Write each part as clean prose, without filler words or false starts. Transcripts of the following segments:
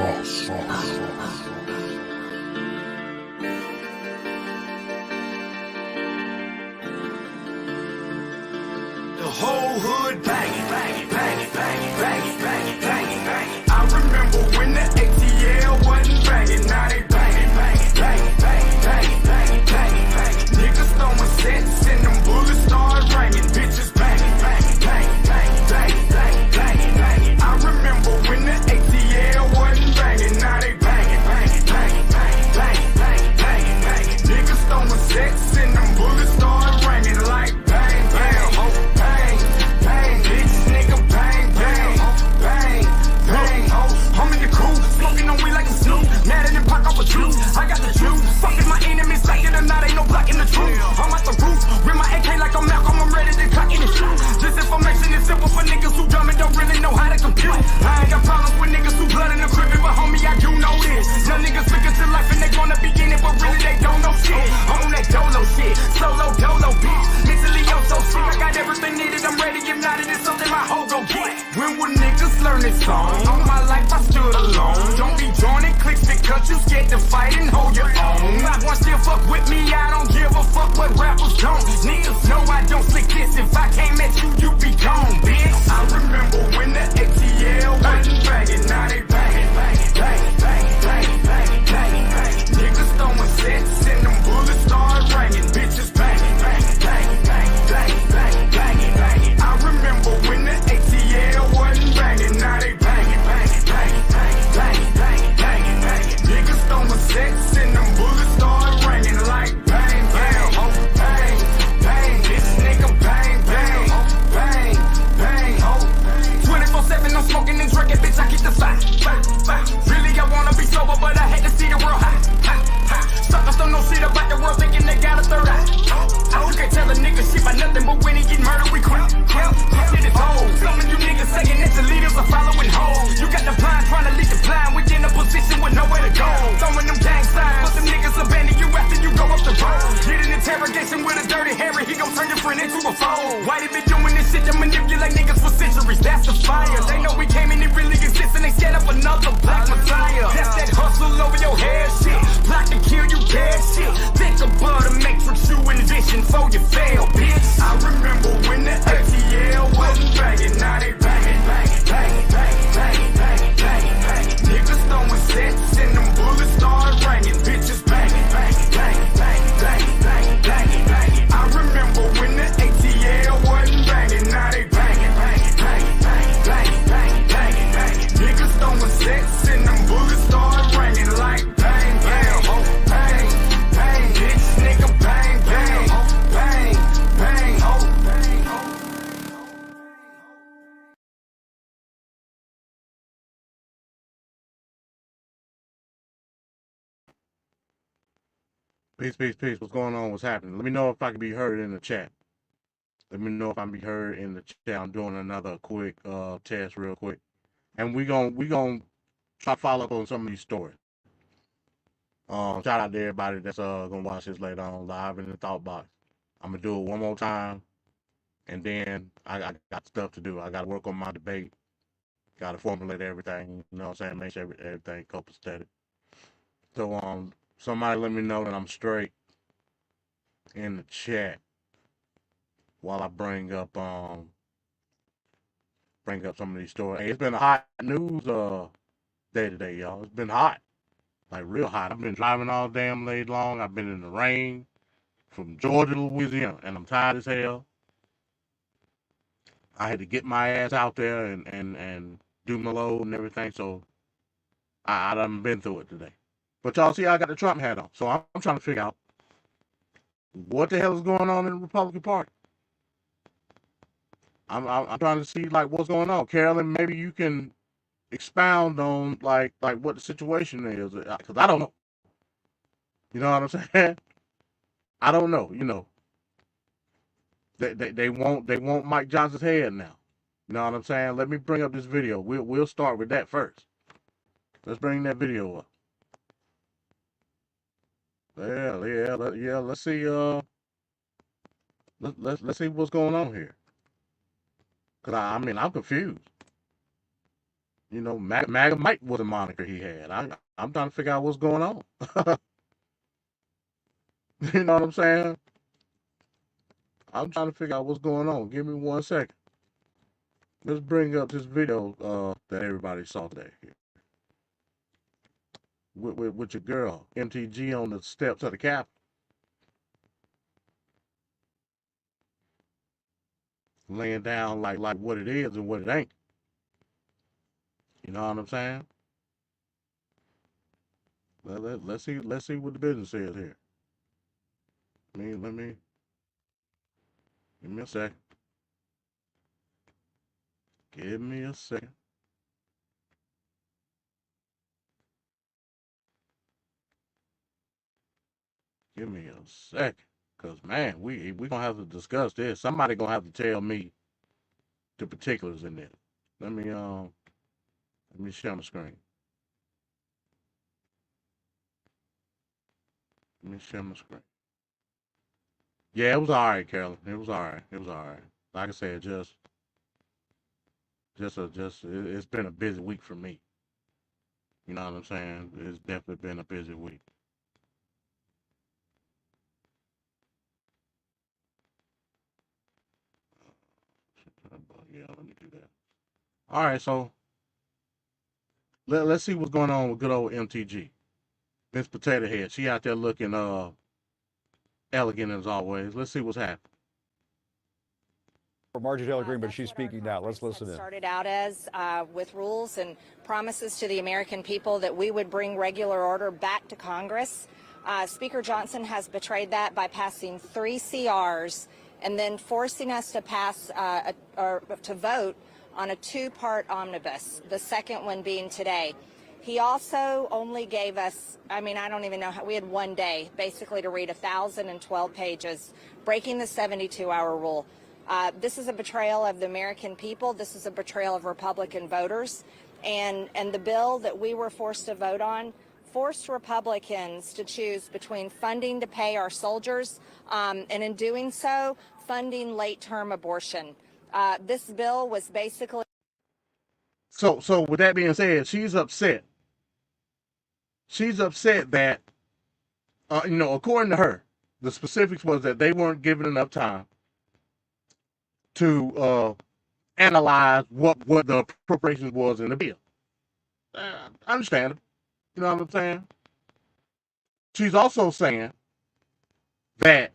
The whole hood banging, banging, banging, banging, banging, banging, banging, banging. I remember when the ATL wasn't banging, now they banging, banging, banging, banging, banging, banging, banging, banging. Niggas throwing sets and them bullets start ringing, bitches banging, banging, banging, banging, banging, banging, banging, banging. I remember when the ATL wasn't banging, now they banging, banging, banging, banging, banging, banging, banging, banging. Niggas throwing sets and them bullets start ringing like bang, bang, ho, bang, bang, bitch, nigga, bang, bang, bang, bang, ho. I'm in the cool, smoking on weed like a Snoop, mad and pop off a juice. I got the juice, fucking my enemies like it or not, ain't no blocking the truth. I'm at the roof, with my AK like I'm Malcolm, I'm ready to cock in the shoe. This information is simple for niggas who dumb and don't really know how to compute. I ain't got problems with niggas who blood in the crib, but homie, I do know this. Young niggas figure to life and they wanna be in it, but really they don't know shit. I'm on that dolo shit, solo dolo bitch. Mentally I'm so sick, I got everything needed, I'm ready. If not, it is something my hoe gon' get. When will niggas learn this song? All my life I stood alone. Don't be joining cliques because you scared to fight and hold your own. Not one still fuck with me, I don't give a fuck what rappers don't. Niggas know I don't slick this. If I came at you, you be gone, bitch. I remember when the ATL wasn't banging, now they banging, banging, banging, banging, banging, banging, banging, banging. Niggas throwing sets and them bullets start ringing, bitches banging, banging, banging, banging, banging, banging, banging, banging. I remember when the ATL wasn't banging, now they banging, banging, banging, banging, banging, banging, banging, banging. Niggas throwing sets and them bullets start ringing like bang, bang, ho, bang, bang, this nigga bang, bang, ho, bang, bang, ho. 24/7 I'm smoking and drinking, bitch, I keep the fire, fire, fire. Really I wanna be sober, but I hate to see the world high, high, high. Suckers don't know shit about the world, thinking they got a third eye. You can't tell a nigga shit by nothing, but when he get murdered, we quit. Shit is old. Some of you niggas saying that the leaders are following hoes. You got the blind trying to lead the blind. We in a position with nowhere to go. Throwing them gang signs, but them niggas abandon you after you go up the road. Get an interrogation with a dirty Harry, he gon' turn your friend into a foe. Why they been doing this shit to manipulate niggas for centuries? That's the fire. They know we came and it really exists and they set up another black messiah. That's that hustle over your head shit. Plot to kill you dead shit. Think about the matrix you envision for you fail, bitch. I remember when the ATL wasn't banging, now they banging, banging, banging, banging, banging, banging, banging, banging. Niggas throwing sets and them bullets start ringing, bitches banging, banging, banging, banging, banging, banging, banging, banging. I remember when the ATL wasn't banging, now they banging, banging, banging, banging, banging, banging, banging, banging. Niggas throwing sets and them bullets start ringing like bang, bang, ho, bang, bang, bitch, nigga bang, bang, ho, bang, bang, ho, bang, ho. Peace, peace, peace. What's going on? What's happening? Let me know if I can be heard in the chat. Let me know if I can be heard in the chat. I'm doing another quick test real quick. And we gon' try to follow up on some of these stories. Shout out to everybody that's gonna watch this later on live in the thought box. I'm gonna do it one more time, and then I got stuff to do. I gotta work on my debate. Gotta formulate everything. You know what I'm saying? Make sure everything copacetic. So somebody let me know that I'm straight in the chat while I bring up some of these stories. Hey, it's been a hot news day today, y'all. It's been hot. Like real hot. I've been driving all damn day long. I've been in the rain from Georgia to Louisiana, and I'm tired as hell. I had to get my ass out there and do my load and everything, so I done been through it today. But y'all see I got the Trump hat on, so I'm trying to figure out what the hell is going on in the Republican Party. I'm trying to see like what's going on. Carolyn, maybe you can expound on like what the situation is, because I don't know. You know what I'm saying? I don't know. You know, they want Mike Johnson's head now. You know what I'm saying? Let me bring up this video. We'll start with that first. Let's bring that video up. Yeah. Let's see. Let's see what's going on here. Cause I mean I'm confused. You know, MAGA Mike was a moniker he had. I'm trying to figure out what's going on. You know what I'm saying? I'm trying to figure out what's going on. Give me 1 second. Let's bring up this video that everybody saw today here. With your girl, MTG, on the steps of the Capitol. Laying down like what it is and what it ain't. You know what I'm saying? Let's see what the business is here. Let me give me a second. Give me a second. Give me a second. Cause man, we gonna have to discuss this. Somebody gonna have to tell me the particulars in this. Let me share my screen. Let me share my screen. Yeah, it was all right, Carolyn. It was all right. It was all right. Like I said, it's been a busy week for me. You know what I'm saying? It's definitely been a busy week. Yeah, let me do that. All right, so let's see what's going on with good old MTG. Miss Potato Head. She out there looking elegant as always. Let's see what's happening. For Marjorie Taylor Greene, but she's speaking now. Let's listen in. Started out as with rules and promises to the American people that we would bring regular order back to Congress. Speaker Johnson has betrayed that by passing 3 CRs and then forcing us to pass or to vote on a 2-part omnibus, the second one being today. He also only gave us, I mean, I don't even know how, we had 1 day basically to read 1,012 pages, breaking the 72-hour rule. This is a betrayal of the American people. This is a betrayal of Republican voters. And the bill that we were forced to vote on forced Republicans to choose between funding to pay our soldiers and in doing so, funding late-term abortion. This bill was basically... So with that being said, she's upset. She's upset that, according to her, the specifics was that they weren't given enough time to analyze what the appropriations was in the bill. I understand it. You know what I'm saying? She's also saying that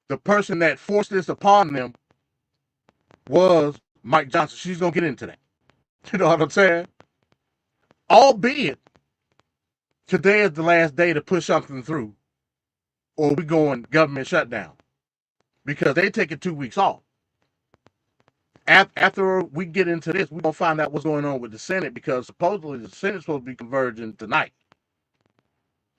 the person that forced this upon them was Mike Johnson. She's going to get into that. You know what I'm saying? Albeit, today is the last day to push something through, or we going government shutdown, because they taking 2 weeks off. After we get into this, we're going to find out what's going on with the Senate, because supposedly the Senate's supposed to be converging tonight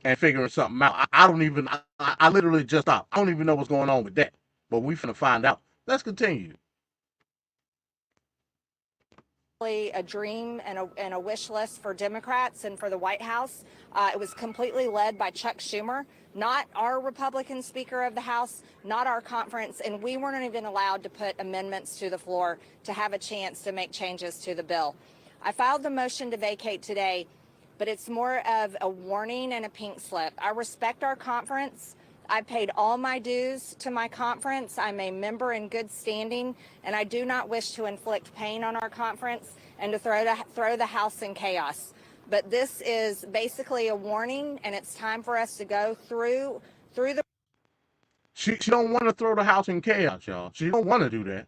and figuring something out. I literally just stopped. I don't even know what's going on with that, but we finna find out. Let's continue. A dream and a wish list for Democrats and for the White House. It was completely led by Chuck Schumer, not our Republican Speaker of the House, not our conference, and we weren't even allowed to put amendments to the floor to have a chance to make changes to the bill. I filed the motion to vacate today, but it's more of a warning and a pink slip. I respect our conference. I paid all my dues to my conference. I'm a member in good standing, and I do not wish to inflict pain on our conference and to throw the House in chaos. But this is basically a warning, and it's time for us to go through the... She don't want to throw the House in chaos, y'all. She don't want to do that.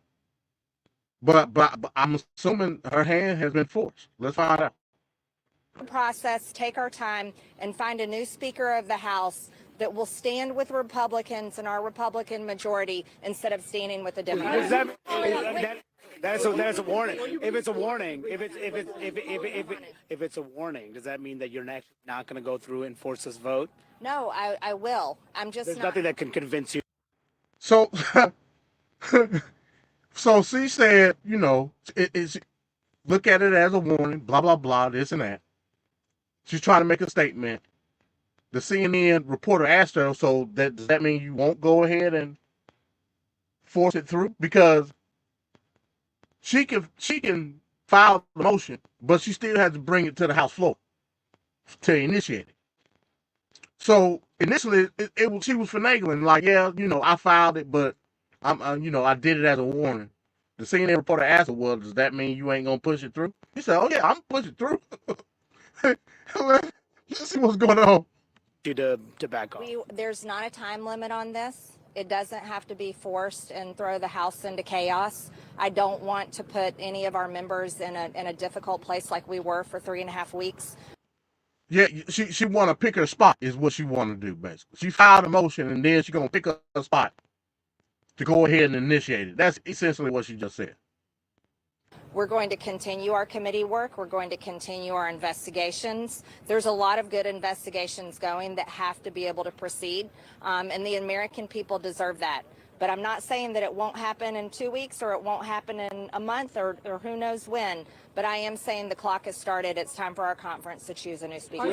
But I'm assuming her hand has been forced. Let's find out. Process, take our time, and find a new Speaker of the House that will stand with Republicans and our Republican majority instead of standing with the Democrats. That's a warning. If it's a warning, if it's a warning, does that mean that you're not going to go through and force this vote? No, I will. I'm just There's not. nothing that can convince you. So, so she said, look at it as a warning, blah, blah, blah, this and that. She's trying to make a statement. The CNN reporter asked her, so does that mean you won't go ahead and force it through? Because she can filed the motion, but she still had to bring it to the House floor to initiate it. So initially, she was finagling, like, yeah, I filed it, but I did it as a warning. The CNN reporter asked her, well, does that mean you ain't gonna push it through? He said, oh yeah, I'm pushing through. Let's see what's going on. To back off. There's not a time limit on this. It doesn't have to be forced and throw the House into chaos. I don't want to put any of our members in a difficult place like we were for 3.5 weeks. Yeah, she want to pick her spot is what she want to do, basically. She filed a motion, and then she's going to pick her spot to go ahead and initiate it. That's essentially what she just said. We're going to continue our committee work. We're going to continue our investigations. There's a lot of good investigations going that have to be able to proceed, and the American people deserve that. But I'm not saying that it won't happen in 2 weeks or it won't happen in a month or who knows when. But I am saying the clock has started. It's time for our conference to choose a new speaker. Do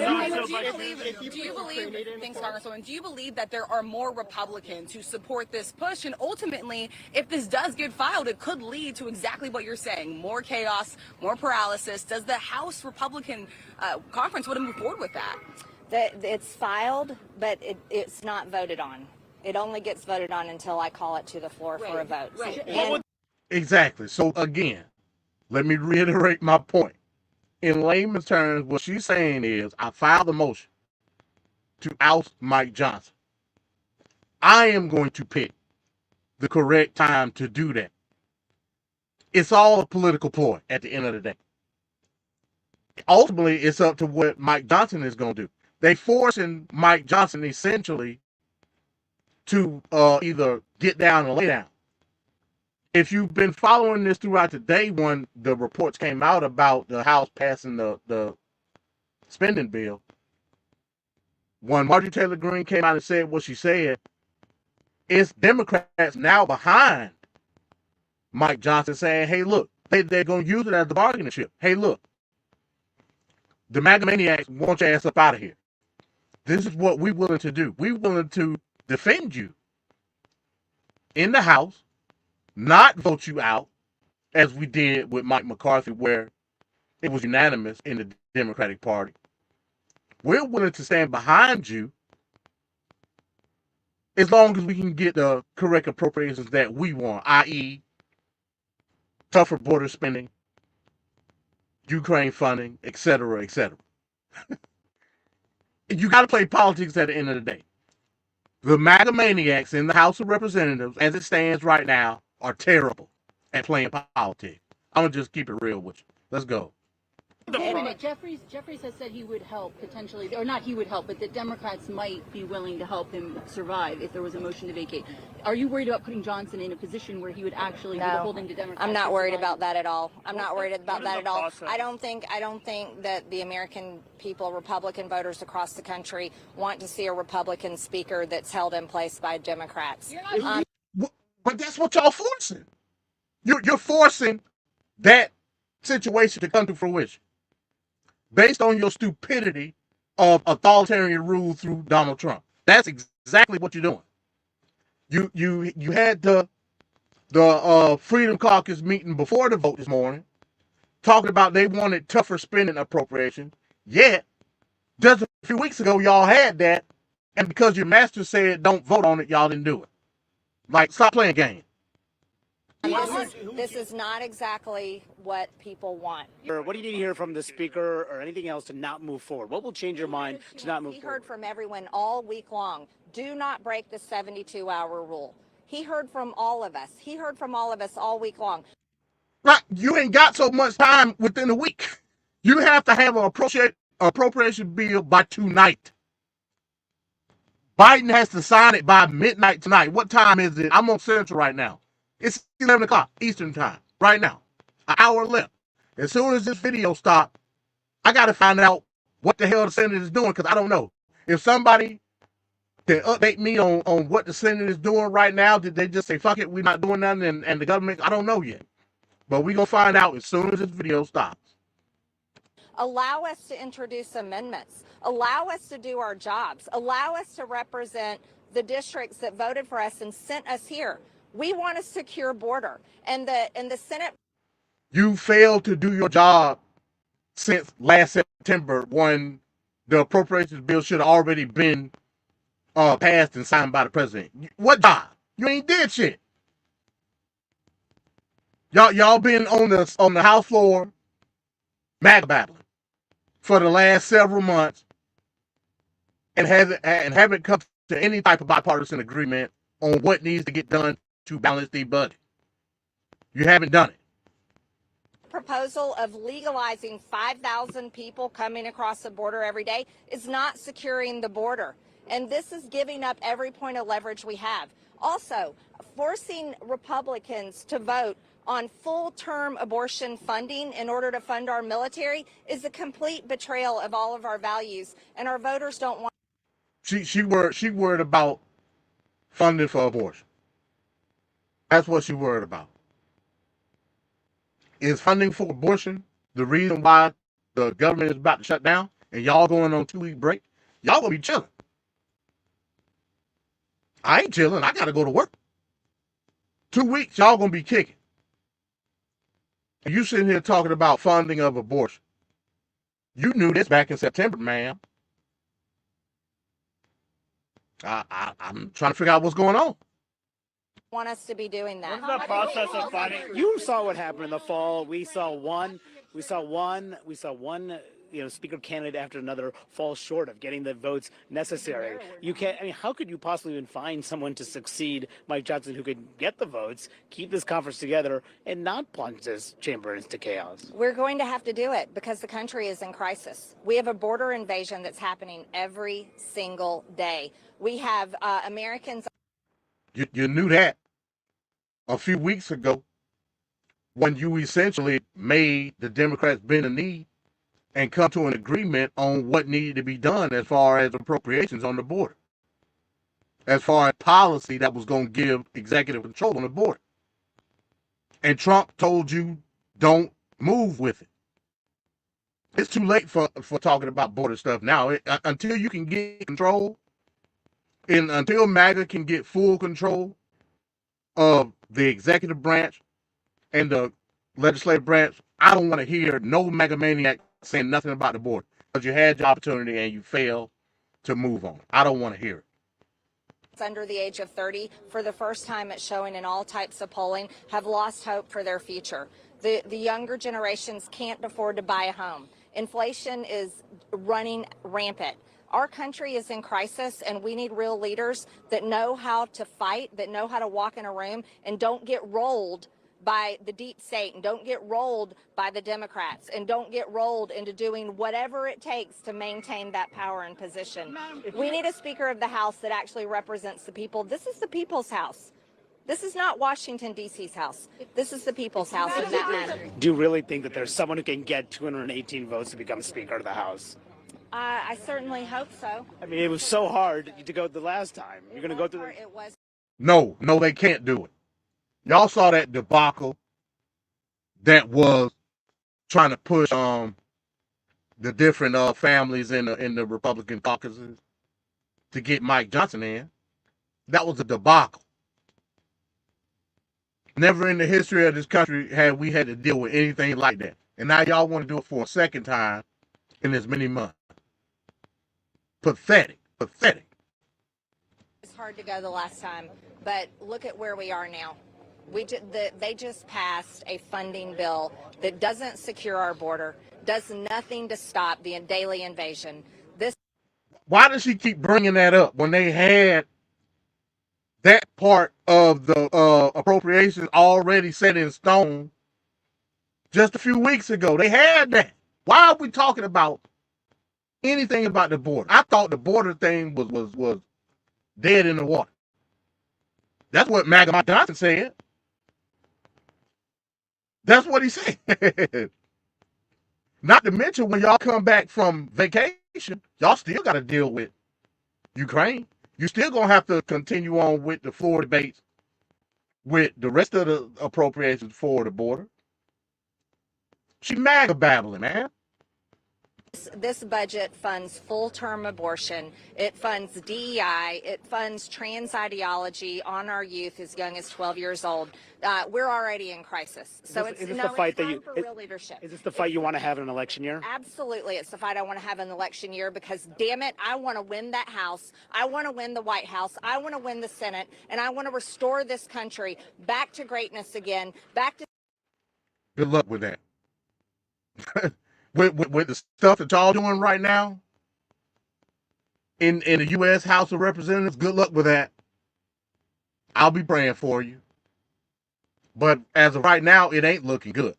you believe that there are more Republicans who support this push? And ultimately, if this does get filed, it could lead to exactly what you're saying, more chaos, more paralysis. Does the House Republican conference want to move forward with that? It's filed, but it's not voted on. It only gets voted on until I call it to the floor for a vote. Right. Exactly. So again, let me reiterate my point. In layman's terms, what she's saying is, I filed a motion to oust Mike Johnson. I am going to pick the correct time to do that. It's all a political ploy at the end of the day. Ultimately, it's up to what Mike Johnson is going to do. They forcing Mike Johnson essentially to either get down or lay down. If you've been following this throughout the day, when the reports came out about the House passing the spending bill, when Marjorie Taylor Greene came out and said what she said, it's Democrats now behind Mike Johnson saying, hey, look, they're going to use it as the bargaining chip. Hey, look, the MAGA maniacs want your ass up out of here. This is what we're willing to do. We're willing to defend you in the House, not vote you out, as we did with Mike McCarthy, where it was unanimous in the Democratic Party. We're willing to stand behind you as long as we can get the correct appropriations that we want, i.e., tougher border spending, Ukraine funding, etc., etc. You got to play politics at the end of the day. The MAGA maniacs in the House of Representatives, as it stands right now, are terrible at playing politics. I'm going to just keep it real with you. Let's go. Wait a minute. Jeffries has said he would help potentially, or not he would help, but the Democrats might be willing to help him survive if there was a motion to vacate. Are you worried about putting Johnson in a position where he would actually be holding the Democrats? I'm not worried about that at all. I'm not worried about that at all. I don't think that the American people, Republican voters across the country, want to see a Republican speaker that's held in place by Democrats. But that's what y'all forcing. You're forcing that situation to come to fruition based on your stupidity of authoritarian rule through Donald Trump. That's exactly what you're doing. You had the Freedom Caucus meeting before the vote this morning, talking about they wanted tougher spending appropriation. Yet, just a few weeks ago, y'all had that, and because your master said don't vote on it, y'all didn't do it. Like, stop playing games. This is not exactly what people want. What do you need to hear from the speaker or anything else to not move forward? What will change your mind to not move He forward? heard from everyone all week long. Do not break the 72-hour rule. He heard from all of us. He heard from all of us all week long. Right, you ain't got so much time within a week. You have to have an appropriation bill by tonight. Biden has to sign it by midnight tonight. What time is it? I'm on Central right now. It's 11 o'clock Eastern time right now. An hour left. As soon as this video stops, I got to find out what the hell the Senate is doing, because I don't know. If somebody can update me on what the Senate is doing right now, did they just say, fuck it, we're not doing nothing, and the government, I don't know yet. But we're going to find out as soon as this video stops. Allow us to introduce amendments. Allow us to do our jobs. Allow us to represent the districts that voted for us and sent us here. We want a secure border. And the Senate. You failed to do your job since last September when the appropriations bill should have already been passed and signed by the president. What job? You ain't did shit. Y'all been on the House floor MAGA battling for the last several months and haven't come to any type of bipartisan agreement on what needs to get done to balance the budget. You haven't done it. Proposal of legalizing 5,000 people coming across the border every day is not securing the border. And this is giving up every point of leverage we have. Also, forcing Republicans to vote on full-term abortion funding in order to fund our military is a complete betrayal of all of our values, and our voters don't want. She worried about funding for abortion. That's what she worried about. Is funding for abortion the reason why the government is about to shut down and y'all going on 2-week break? Y'all gonna be chilling. I ain't chilling. I gotta go to work. 2 weeks, y'all gonna be kicking. And you sitting here talking about funding of abortion. You knew this back in September, ma'am. I'm trying to figure out what's going on. Want us to be doing that. What's the process of finding? You saw what happened in the fall. We saw one. Speaker candidate after another fall short of getting the votes necessary. You can't. I mean, how could you possibly even find someone to succeed Mike Johnson who could get the votes, keep this conference together, and not plunge this chamber into chaos? We're going to have to do it because the country is in crisis. We have a border invasion that's happening every single day. We have Americans. You knew that a few weeks ago when you essentially made the Democrats bend a knee and come to an agreement on what needed to be done as far as appropriations on the border, as far as policy that was going to give executive control on the border. And Trump told you, don't move with it. It's too late for talking about border stuff now. Until you can get control, and until MAGA can get full control of the executive branch and the legislative branch, I don't want to hear no MAGA maniac saying nothing about the border, because you had your opportunity and you failed to move on. I don't want to hear it. Under the age of 30, for the first time it's showing in all types of polling, have lost hope for their future. The younger generations can't afford to buy a home. Inflation is running rampant. Our country is in crisis, and we need real leaders that know how to fight, that know how to walk in a room and don't get rolled by the deep state, and don't get rolled by the Democrats, and don't get rolled into doing whatever it takes to maintain that power and position. We need a Speaker of the House that actually represents the people. This is the people's house. This is not Washington, D.C.'s house. This is the people's house, and that matters. Do you really think that there's someone who can get 218 votes to become Speaker of the House? I certainly hope so. I mean, it was so hard to go the last time. You're going to go through the... It was. No, they can't do it. Y'all saw that debacle that was trying to push the different families in the Republican caucuses to get Mike Johnson in. That was a debacle. Never in the history of this country had we had to deal with anything like that. And now y'all want to do it for a second time in as many months. Pathetic. It's hard to go the last time, but look at where we are now. They just passed a funding bill that doesn't secure our border, does nothing to stop the daily invasion. Why does she keep bringing that up when they had that part of the appropriations already set in stone just a few weeks ago? They had that. Why are we talking about anything about the border? I thought the border thing was dead in the water. That's what MAGA Mike Johnson said. That's what he said. Not to mention, when y'all come back from vacation, y'all still got to deal with Ukraine. You still going to have to continue on with the floor debates with the rest of the appropriations for the border. She MAGA babbling, man. This budget funds full-term abortion. It funds DEI. It funds trans ideology on our youth as young as 12 years old. We're already in crisis. So Is this it's the fight it's that time you? for real leadership. Is this the fight you want to have in an election year? Absolutely. It's the fight I want to have in the election year because, damn it, I want to win that House. I want to win the White House. I want to win the Senate. And I want to restore this country back to greatness again, back to. Good luck with that. with the stuff that y'all doing right now in the U.S. House of Representatives, good luck with that. I'll be praying for you. But as of right now, it ain't looking good.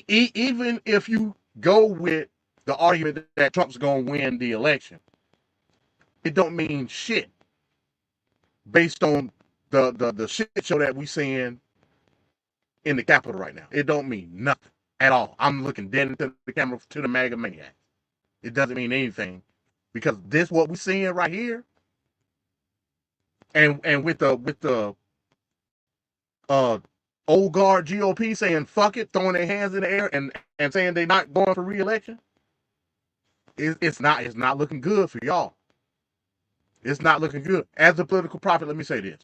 Even if you go with the argument that Trump's going to win the election, it don't mean shit based on the shit show that we seeing in the Capitol right now. It don't mean nothing at all. I'm looking dead into the camera to the MAGA maniac. It doesn't mean anything because this what we're seeing right here, and with the old guard GOP saying fuck it, throwing their hands in the air and saying they're not going for re-election. It's not looking good for y'all. It's not looking good. As a political prophet, let me say this.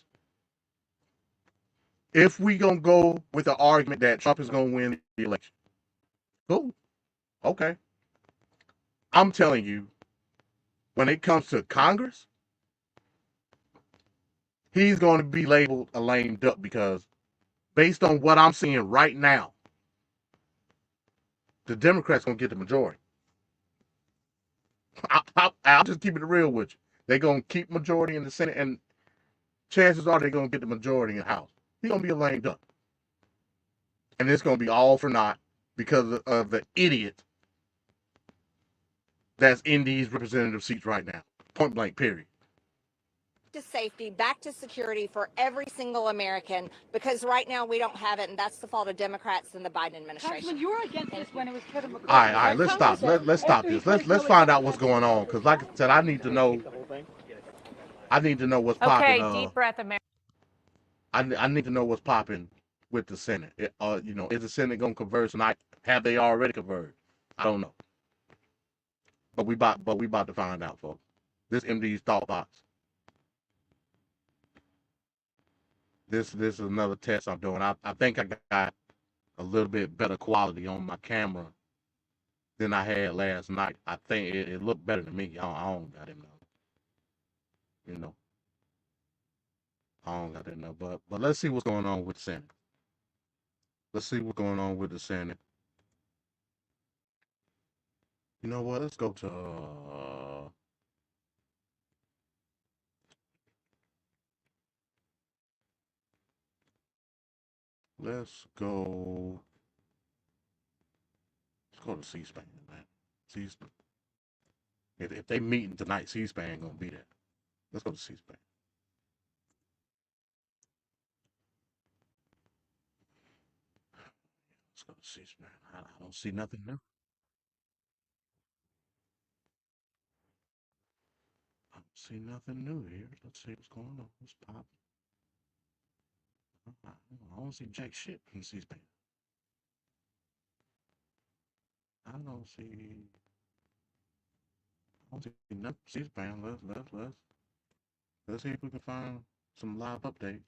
If we gonna go with the argument that Trump is gonna win the election, cool. Okay. I'm telling you, when it comes to Congress, he's going to be labeled a lame duck because based on what I'm seeing right now, the Democrats going to get the majority. I'll just keep it real with you. They're going to keep majority in the Senate, and chances are they're going to get the majority in the House. He's going to be a lame duck. And it's going to be all for naught because of the idiot that's in these representative seats right now. Point blank, period. To safety, back to security for every single American, because right now we don't have it, and that's the fault of Democrats and the Biden administration. Congressman, you were against this when it was Kevin McCarthy. All right, let's stop. Let's stop this. Let's find out what's going on, because like I said, I need to know. I need to know what's popping. Okay, deep breath, America. I need to know what's popping with the Senate. Is the Senate gonna converge tonight? Have they already converged? I don't know. But we about to find out, folks. This MD's thought box. This is another test I'm doing. I think I got a little bit better quality on my camera than I had last night. I think it looked better to me. I don't got it now. You know. I don't got it now. But let's see what's going on with the Senate. Let's see what's going on with the Senate. You know what? Let's go to let's go to C-SPAN, man. C-SPAN. If they meeting tonight, C-SPAN gonna be there. Let's go to C-SPAN. Let's go to C-SPAN. I don't see nothing new. I don't see nothing new here. Let's see what's going on. What's popping? I don't see jack shit in C-SPAN. I don't see nothing. C-SPAN. Let's see if we can find some live updates.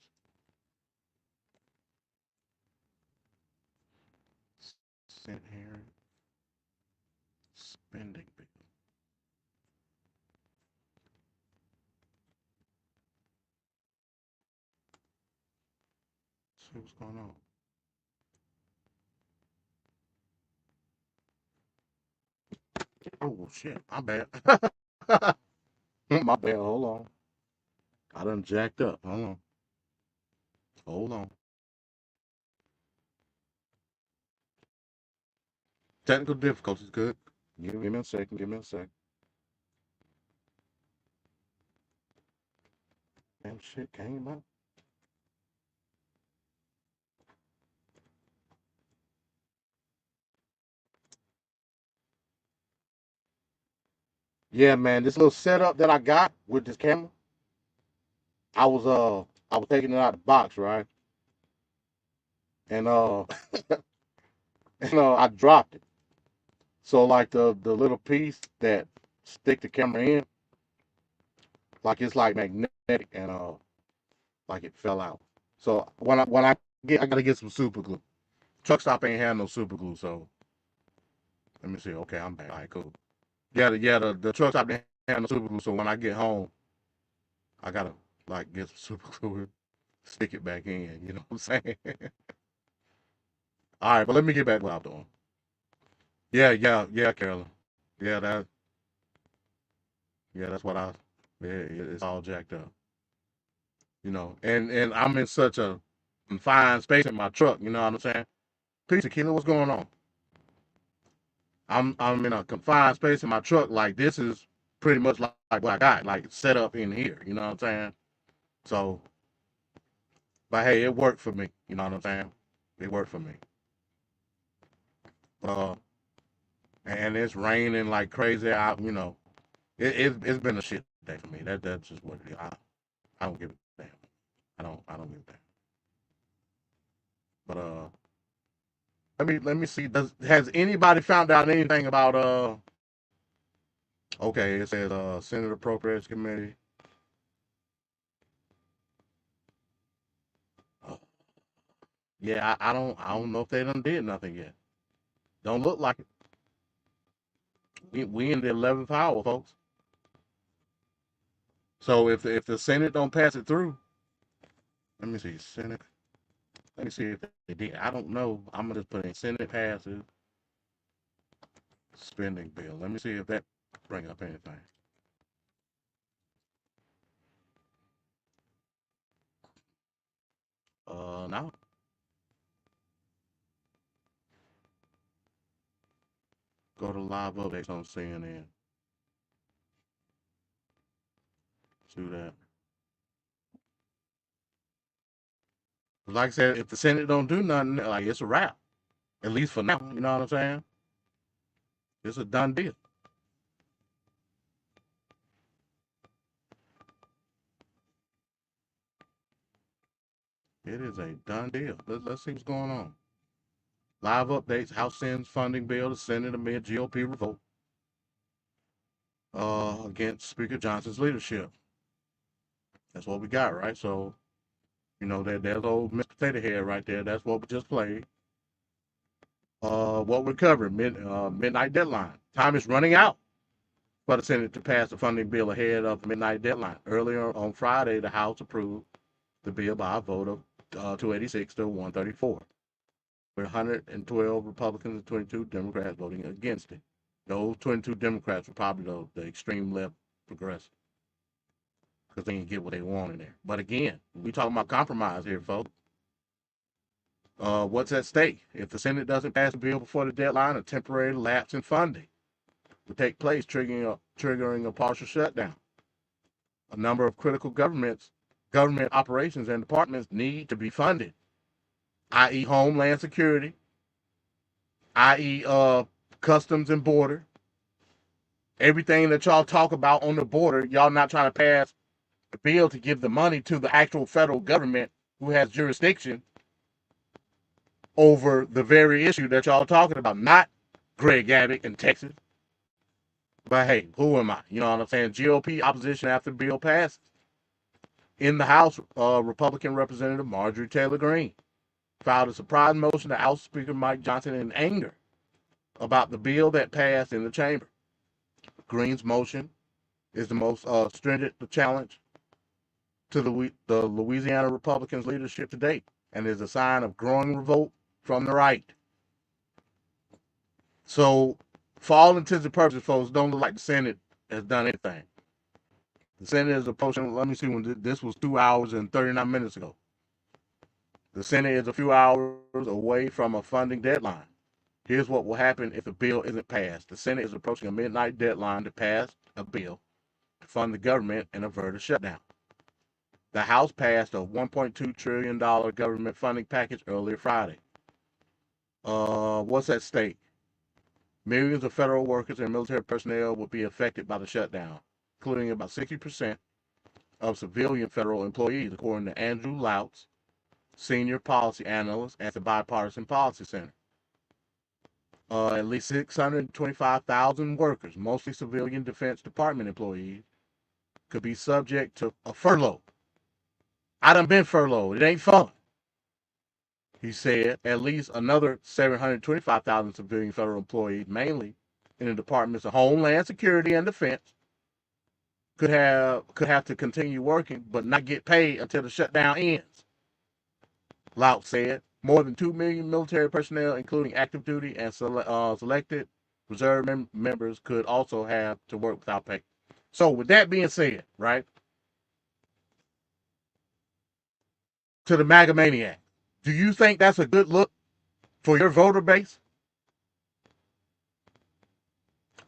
Senate hearing. Spending bill. See what's going on. Oh shit, my bad. My bad, hold on. I done jacked up. Hold on. Technical difficulties, good. Give me a second, Damn shit came up. Yeah, man, this little setup that I got with this camera, I was taking it out of the box, right? And I dropped it. So like the little piece that stick the camera in, like it's like magnetic and like it fell out. So when I gotta get some super glue. Truck stop ain't had no super glue, so let me see. Okay, I'm back. All right, cool. Yeah, the truck stop didn't have no super glue, so when I get home, I gotta like get some super glue and stick it back in. You know what I'm saying? All right, but let me get back to what I'm doing. Yeah, Carolyn. Yeah, that's what I. Yeah, it's all jacked up. You know, and I'm in such a confined space in my truck. You know what I'm saying? Peace, Tequila, what's going on? I'm in a confined space in my truck. Like this is pretty much like what I got, like set up in here. You know what I'm saying? So, but hey, it worked for me. You know what I'm saying? It worked for me. Uh, and it's raining like crazy. It's been a shit day for me. That's just what it is. I don't give a damn. I don't give a damn. But let me see. Has anybody found out anything about Okay, it says Senate Appropriations Committee. Uh, yeah, I don't know if they done did nothing yet. Don't look like it. We in the 11th hour, folks. So if the Senate don't pass it through, let me see Senate. Let me see if they did. I don't know. I'm gonna just put in Senate passes spending bill. Let me see if that bring up anything. No. Go to live updates on CNN. Do that. Like I said, if the Senate don't do nothing, like it's a wrap. At least for now. You know what I'm saying? It's a done deal. It is a done deal. Let's see what's going on. Live updates. House sends funding bill to Senate amid GOP revolt against Speaker Johnson's leadership. That's what we got, right? So, there's old Mr. Potato Head right there. That's what we just played. What we're covering, midnight deadline. Time is running out for the Senate to pass the funding bill ahead of the midnight deadline. Earlier on Friday, the House approved the bill by a vote of 286 to 134, with 112 Republicans and 22 Democrats voting against it. Those 22 Democrats were probably the extreme left progressive, because they didn't get what they want in there. But again, we talking about compromise here, folks. What's at stake? If the Senate doesn't pass the bill before the deadline, a temporary lapse in funding will take place, triggering a partial shutdown. A number of critical government operations and departments need to be funded, i.e. Homeland Security, i.e. Customs and Border. Everything that y'all talk about on the border, y'all not trying to pass the bill to give the money to the actual federal government who has jurisdiction over the very issue that y'all talking about, not Greg Abbott in Texas. But hey, who am I? You know what I'm saying? GOP opposition after the bill passes. In the House, Republican Representative Marjorie Taylor Greene filed a surprise motion to House Speaker Mike Johnson in anger about the bill that passed in the chamber. Greene's motion is the most stringent challenge to the Louisiana Republicans' leadership to date, and is a sign of growing revolt from the right. So, for all intents and purposes, folks, don't look like the Senate has done anything. The Senate is approaching, let me see, when this was 2 hours and 39 minutes ago. The Senate is a few hours away from a funding deadline. Here's what will happen if the bill isn't passed. The Senate is approaching a midnight deadline to pass a bill to fund the government and avert a shutdown. The House passed a $1.2 trillion government funding package earlier Friday. What's at stake? Millions of federal workers and military personnel will be affected by the shutdown, including about 60% of civilian federal employees, according to Andrew Louts, senior policy analyst at the Bipartisan Policy Center. at least 625,000 workers, mostly civilian Defense Department employees, could be subject to a furlough. I done been furloughed. It ain't fun. He said at least another 725,000 civilian federal employees, mainly in the Departments of Homeland Security and Defense, could have to continue working but not get paid until the shutdown ends. Laut said more than 2 million military personnel, including active duty and selected reserve members, could also have to work without pay. So with that being said, right, to the MAGA maniac, do you think that's a good look for your voter base?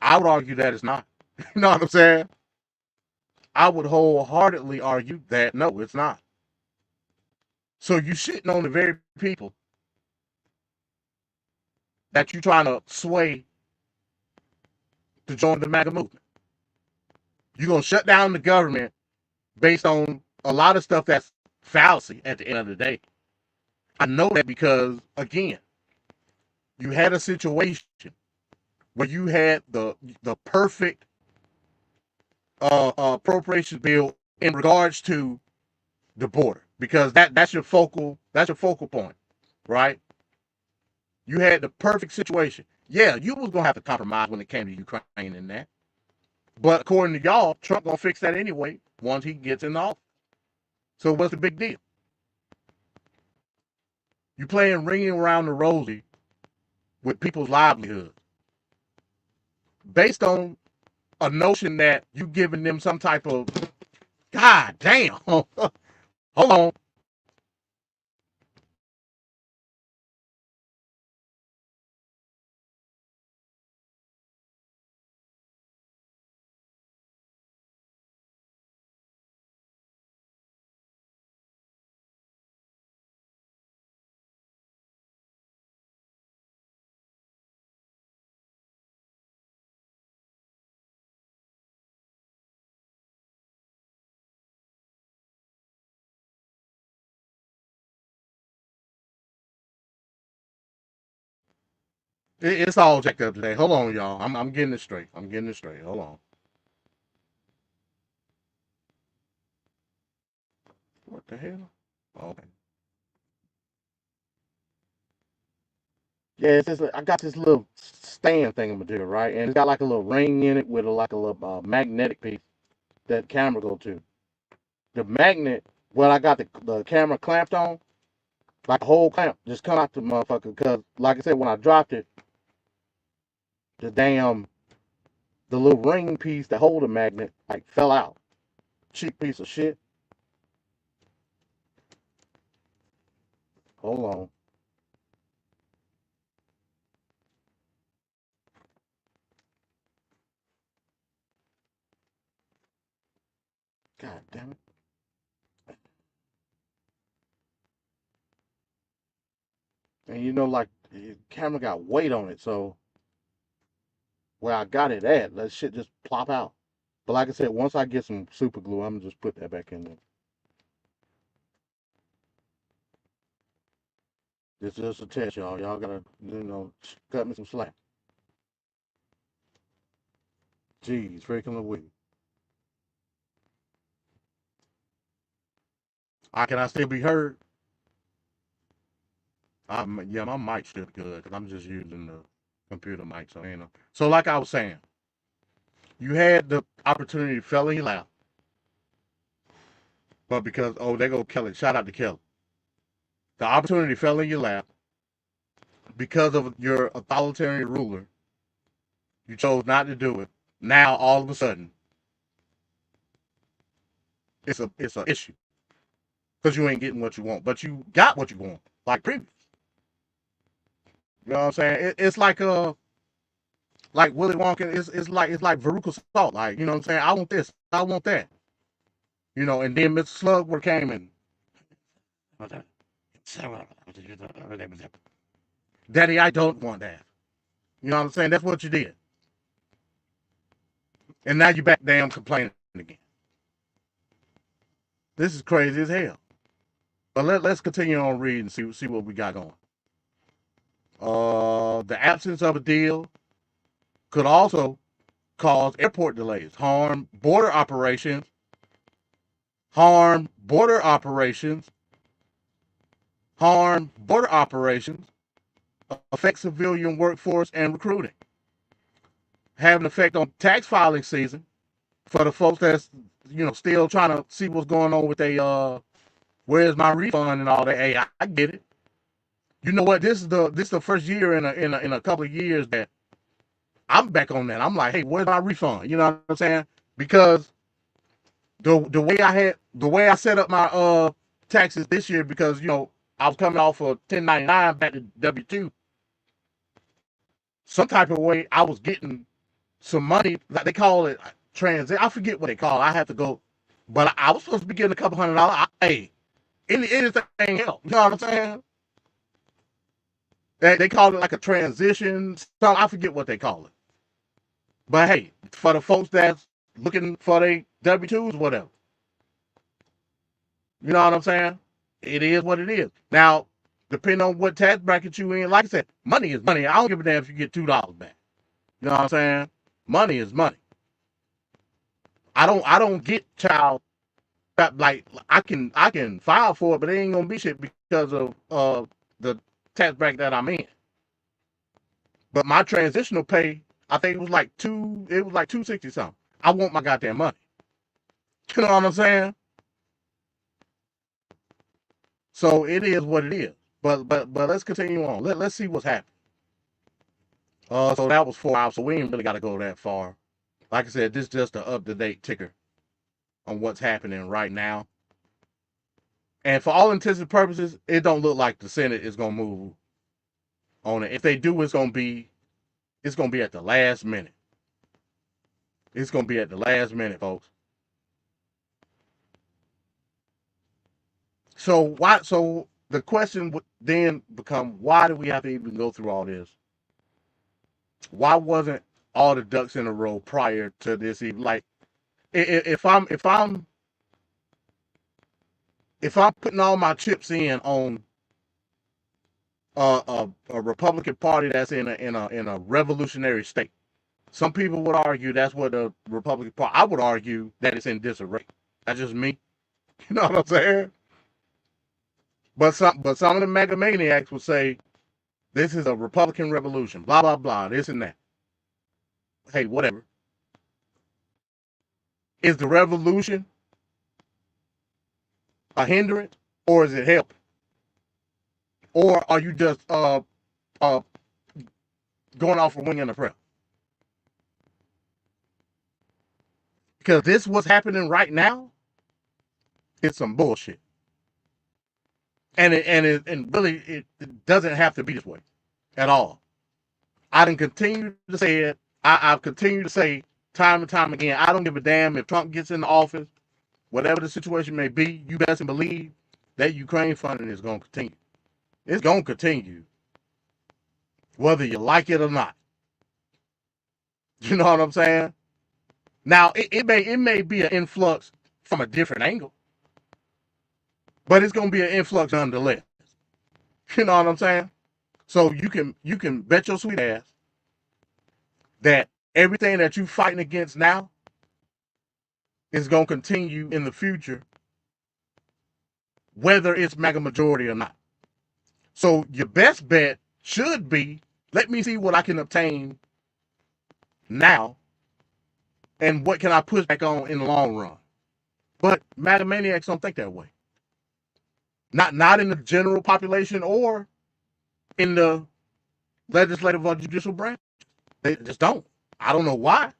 I would argue that it's not. You know what I'm saying? I would wholeheartedly argue that no, it's not. So you shitting on the very people that you're trying to sway to join the MAGA movement. You're going to shut down the government based on a lot of stuff that's fallacy at the end of the day. I know that because, again, you had a situation where you had the perfect appropriations bill in regards to the border, because that's your focal point, right? You had the perfect situation. Yeah, you was gonna have to compromise when it came to Ukraine and that, but according to y'all, Trump gonna fix that anyway once he gets in the office. So what's the big deal? You playing ringing around the rosy with people's livelihoods based on a notion that you giving them some type of, God damn, hold on. It's all jacked up today. Hold on, y'all. I'm getting it straight. Hold on. What the hell? Okay. Yeah, it's just, I got this little stand thing I'm gonna do, right? And it's got like a little ring in it with like a little magnetic piece that camera go to. The magnet, I got the camera clamped on, like a whole clamp, just come out the motherfucker. Cause like I said, when I dropped it, the little ring piece that hold the magnet like fell out. Cheap piece of shit. Hold on. God damn it. And you know, like the camera got weight on it, so where I got it at, that shit just plop out. But like I said, once I get some super glue, I'm gonna just put that back in there. This is just a test, y'all. Y'all gotta, cut me some slack. Jeez, freaking Louise. Can I still be heard? Yeah, my mic's still good because I'm just using the computer mic. So, So, like I was saying, you had the opportunity to fell in your lap, but because they go Kelly. Shout out to Kelly. The opportunity fell in your lap because of your authoritarian ruler. You chose not to do it. Now, all of a sudden, it's an issue because you ain't getting what you want, but you got what you want, like previous. You know what I'm saying? It's like Willy Wonka. It's like Veruca Salt. Like, you know what I'm saying? I want this. I want that. And then Mr. Slugworth came in. Daddy, I don't want that. You know what I'm saying? That's what you did. And now you back damn complaining again. This is crazy as hell. But let's continue on reading and see what we got going. The absence of a deal could also cause airport delays, harm border operations, affect civilian workforce and recruiting, have an effect on tax filing season for the folks that's still trying to see what's going on with where's my refund and all that. Hey, I get it. You know what? This is the first year in a couple of years that I'm back on that. I'm like, hey, where's my refund? You know what I'm saying? Because the way I set up my taxes this year, because I was coming off of 1099 back to W2. Some type of way I was getting some money, like they call it transit. I forget what they call it. I have to go, but I was supposed to be getting a couple $100. Hey, anything help. You know what I'm saying? They call it like a transition. So I forget what they call it. But hey, for the folks that's looking for their W-2s, whatever. You know what I'm saying? It is what it is. Now, depending on what tax bracket you in, like I said, money is money. I don't give a damn if you get $2 back. You know what I'm saying? Money is money. I don't get child, like I can file for it, but it ain't gonna be shit because of the tax bracket that I'm in. But my transitional pay, I think it was like $260 something. I want my goddamn money. You know what I'm saying? So it is what it is. But let's continue on. Let's see what's happening. So that was 4 hours, so we ain't really got to go that far. Like I said, this is just an up-to-date ticker on what's happening right now. And for all intents and purposes, it don't look like the Senate is gonna move on it. If they do, it's gonna be at the last minute. It's gonna be at the last minute, folks. So the question would then become, why do we have to even go through all this? Why wasn't all the ducks in a row prior to this? Even like, if I'm putting all my chips in on a Republican Party that's in a revolutionary state, some people would argue that's what the Republican Party. I would argue that it's in disarray. That's just me. You know what I'm saying? But some of the mega maniacs would say this is a Republican revolution, blah blah blah, this and that. Hey, whatever. Is the revolution a hindrance, or is it helping? Or are you just going off a wing and a prayer? Because this what's happening right now, it's some bullshit. And really it doesn't have to be this way at all. I done continue to say it. I've continued to say time and time again, I don't give a damn if Trump gets in the office, whatever the situation may be, you best believe that Ukraine funding is going to continue. It's going to continue, whether you like it or not. You know what I'm saying? Now, it may be an influx from a different angle, but it's going to be an influx nonetheless. You know what I'm saying? So you can bet your sweet ass that everything that you're fighting against now is going to continue in the future, whether it's MAGA majority or not. So your best bet should be, let me see what I can obtain now and what can I push back on in the long run. But MAGA maniacs don't think that way. Not in the general population or in the legislative or judicial branch. They just don't. I don't know why.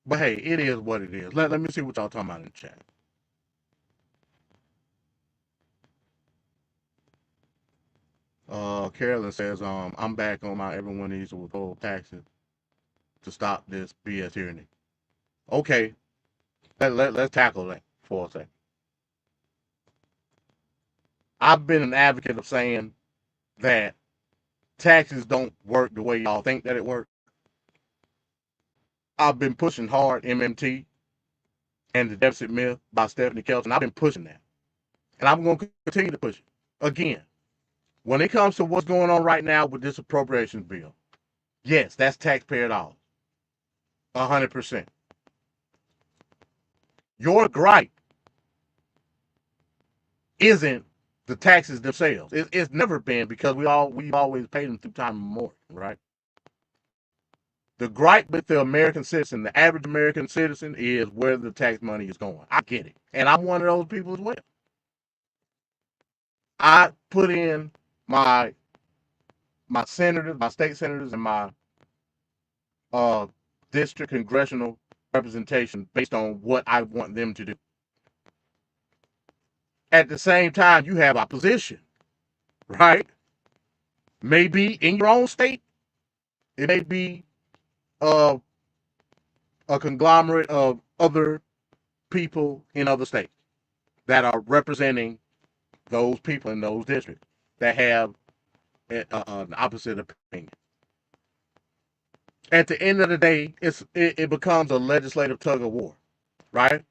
But hey, it is what it is. Let me see what y'all talking about in the chat. Carolyn says, I'm back on my everyone needs to withhold taxes to stop this BS tyranny. Okay. Let's tackle that for a second. I've been an advocate of saying that taxes don't work the way y'all think that it works. I've been pushing hard MMT and the deficit myth by Stephanie Kelton. I've been pushing that. And I'm going to continue to push it. Again, when it comes to what's going on right now with this appropriations bill, yes, that's taxpayer dollars. 100%. Your gripe isn't the taxes themselves. It's never been, because we've always paid them through time immemorial, right? The gripe with the American citizen, the average American citizen, is where the tax money is going. I get it. And I'm one of those people as well. I put in my senators, my state senators, and my district congressional representation based on what I want them to do. At the same time, you have opposition, right? Maybe in your own state, it may be a conglomerate of other people in other states that are representing those people in those districts that have an opposite opinion. At the end of the day, it becomes a legislative tug of war, right?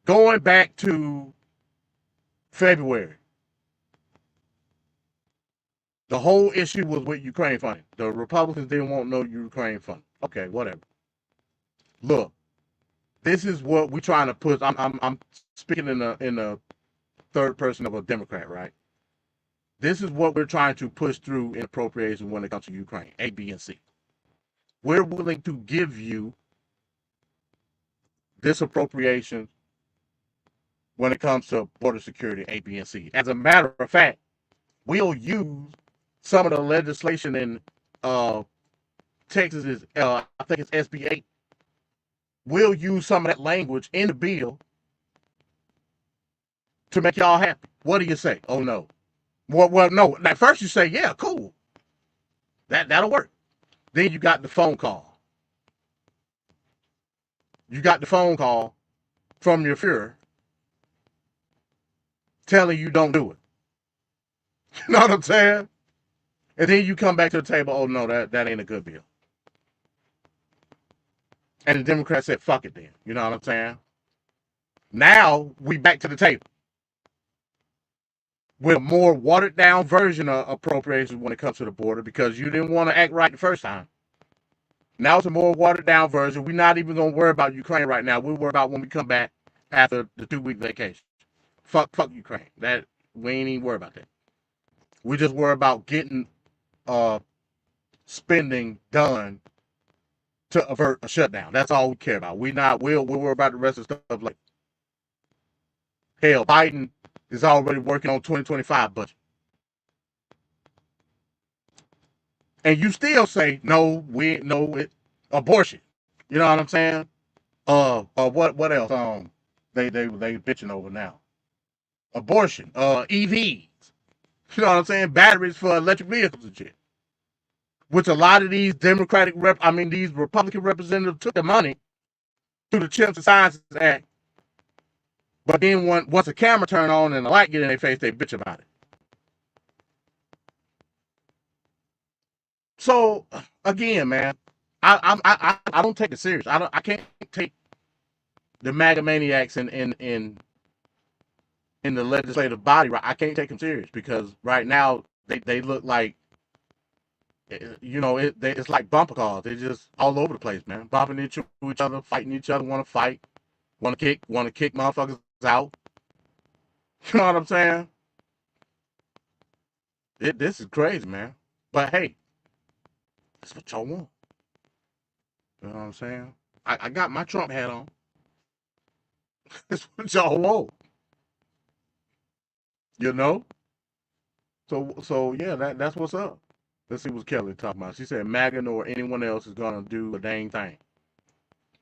Going back to February, the whole issue was with Ukraine funding. The Republicans didn't want no Ukraine funding. Okay, whatever. Look, this is what we're trying to push. I'm speaking in the third person of a Democrat, right? This is what we're trying to push through in appropriation when it comes to Ukraine, A, B, and C. We're willing to give you this appropriation when it comes to border security, A, B, and C. As a matter of fact, we'll use some of the legislation in Texas, is I think it's SB 8. We'll use some of that language in the bill to make y'all happy. What do you say? Oh, no. Well, no. At first you say, yeah, cool. That'll work. Then you got the phone call. You got the phone call from your Führer telling you don't do it. You know what I'm saying? And then you come back to the table, oh, no, that ain't a good bill. And the Democrats said, fuck it then. You know what I'm saying? Now we back to the table with a more watered down version of appropriations when it comes to the border, because you didn't want to act right the first time. Now it's a more watered down version. We're not even going to worry about Ukraine right now. We'll worry about when we come back after the 2-week vacation. Fuck Ukraine. That we ain't even worry about that. We just worry about getting spending done to avert a shutdown. That's all we care about. We'll worry about the rest of the stuff later. Hell, Biden is already working on 2025 budget. And you still say, no, abortion. You know what I'm saying? What else? They bitching over now. Abortion, EVs. You know what I'm saying? Batteries for electric vehicles and shit. Which a lot of these these Republican representatives took the money through the Chips and Sciences Act. But then once a camera turn on and the light get in their face, they bitch about it. So again, man, I don't take it serious. I can't take the MAGA maniacs in the legislative body. I can't take them serious, because right now they look like, you know, it's like bumper cars. They're just all over the place, man. Bumping into each other, fighting each other, want to fight, want to kick motherfuckers out. You know what I'm saying? This is crazy, man. But hey, that's what y'all want. You know what I'm saying? I got my Trump hat on. That's what y'all want. You know? So yeah, that's what's up. Let's see what Kelly talking about. She said MAGA or anyone else is gonna do a dang thing.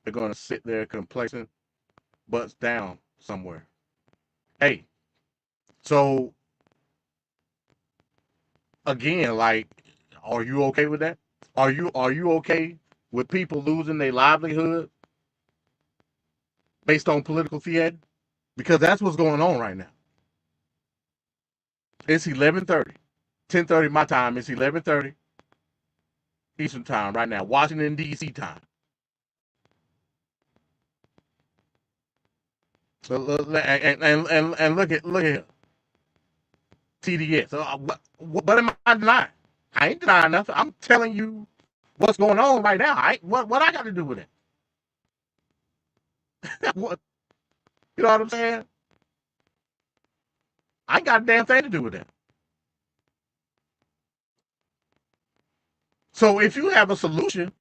They're gonna sit there complacent, butts down somewhere. Hey, so again, like, are you okay with that? Are you okay with people losing their livelihood based on political theater? Because that's what's going on right now. It's 11:30. 10:30 my time. It's 11:30 Eastern time right now. Washington, D.C. time. So, and look at here. TDS. What am I denying? I ain't denying nothing. I'm telling you what's going on right now. What I got to do with it? What, you know what I'm saying? I ain't got a damn thing to do with that. So if you have a solution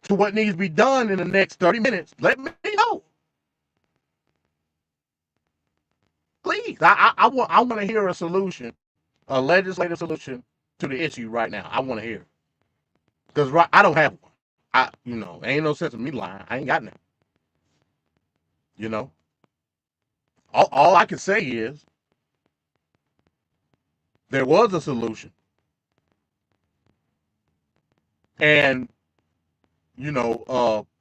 to what needs to be done in the next 30 minutes, let me know. Please. I want to hear a solution, a legislative solution to the issue right now. I want to hear. Because I don't have one. Ain't no sense of me lying. I ain't got none. All I can say is there was a solution. And, the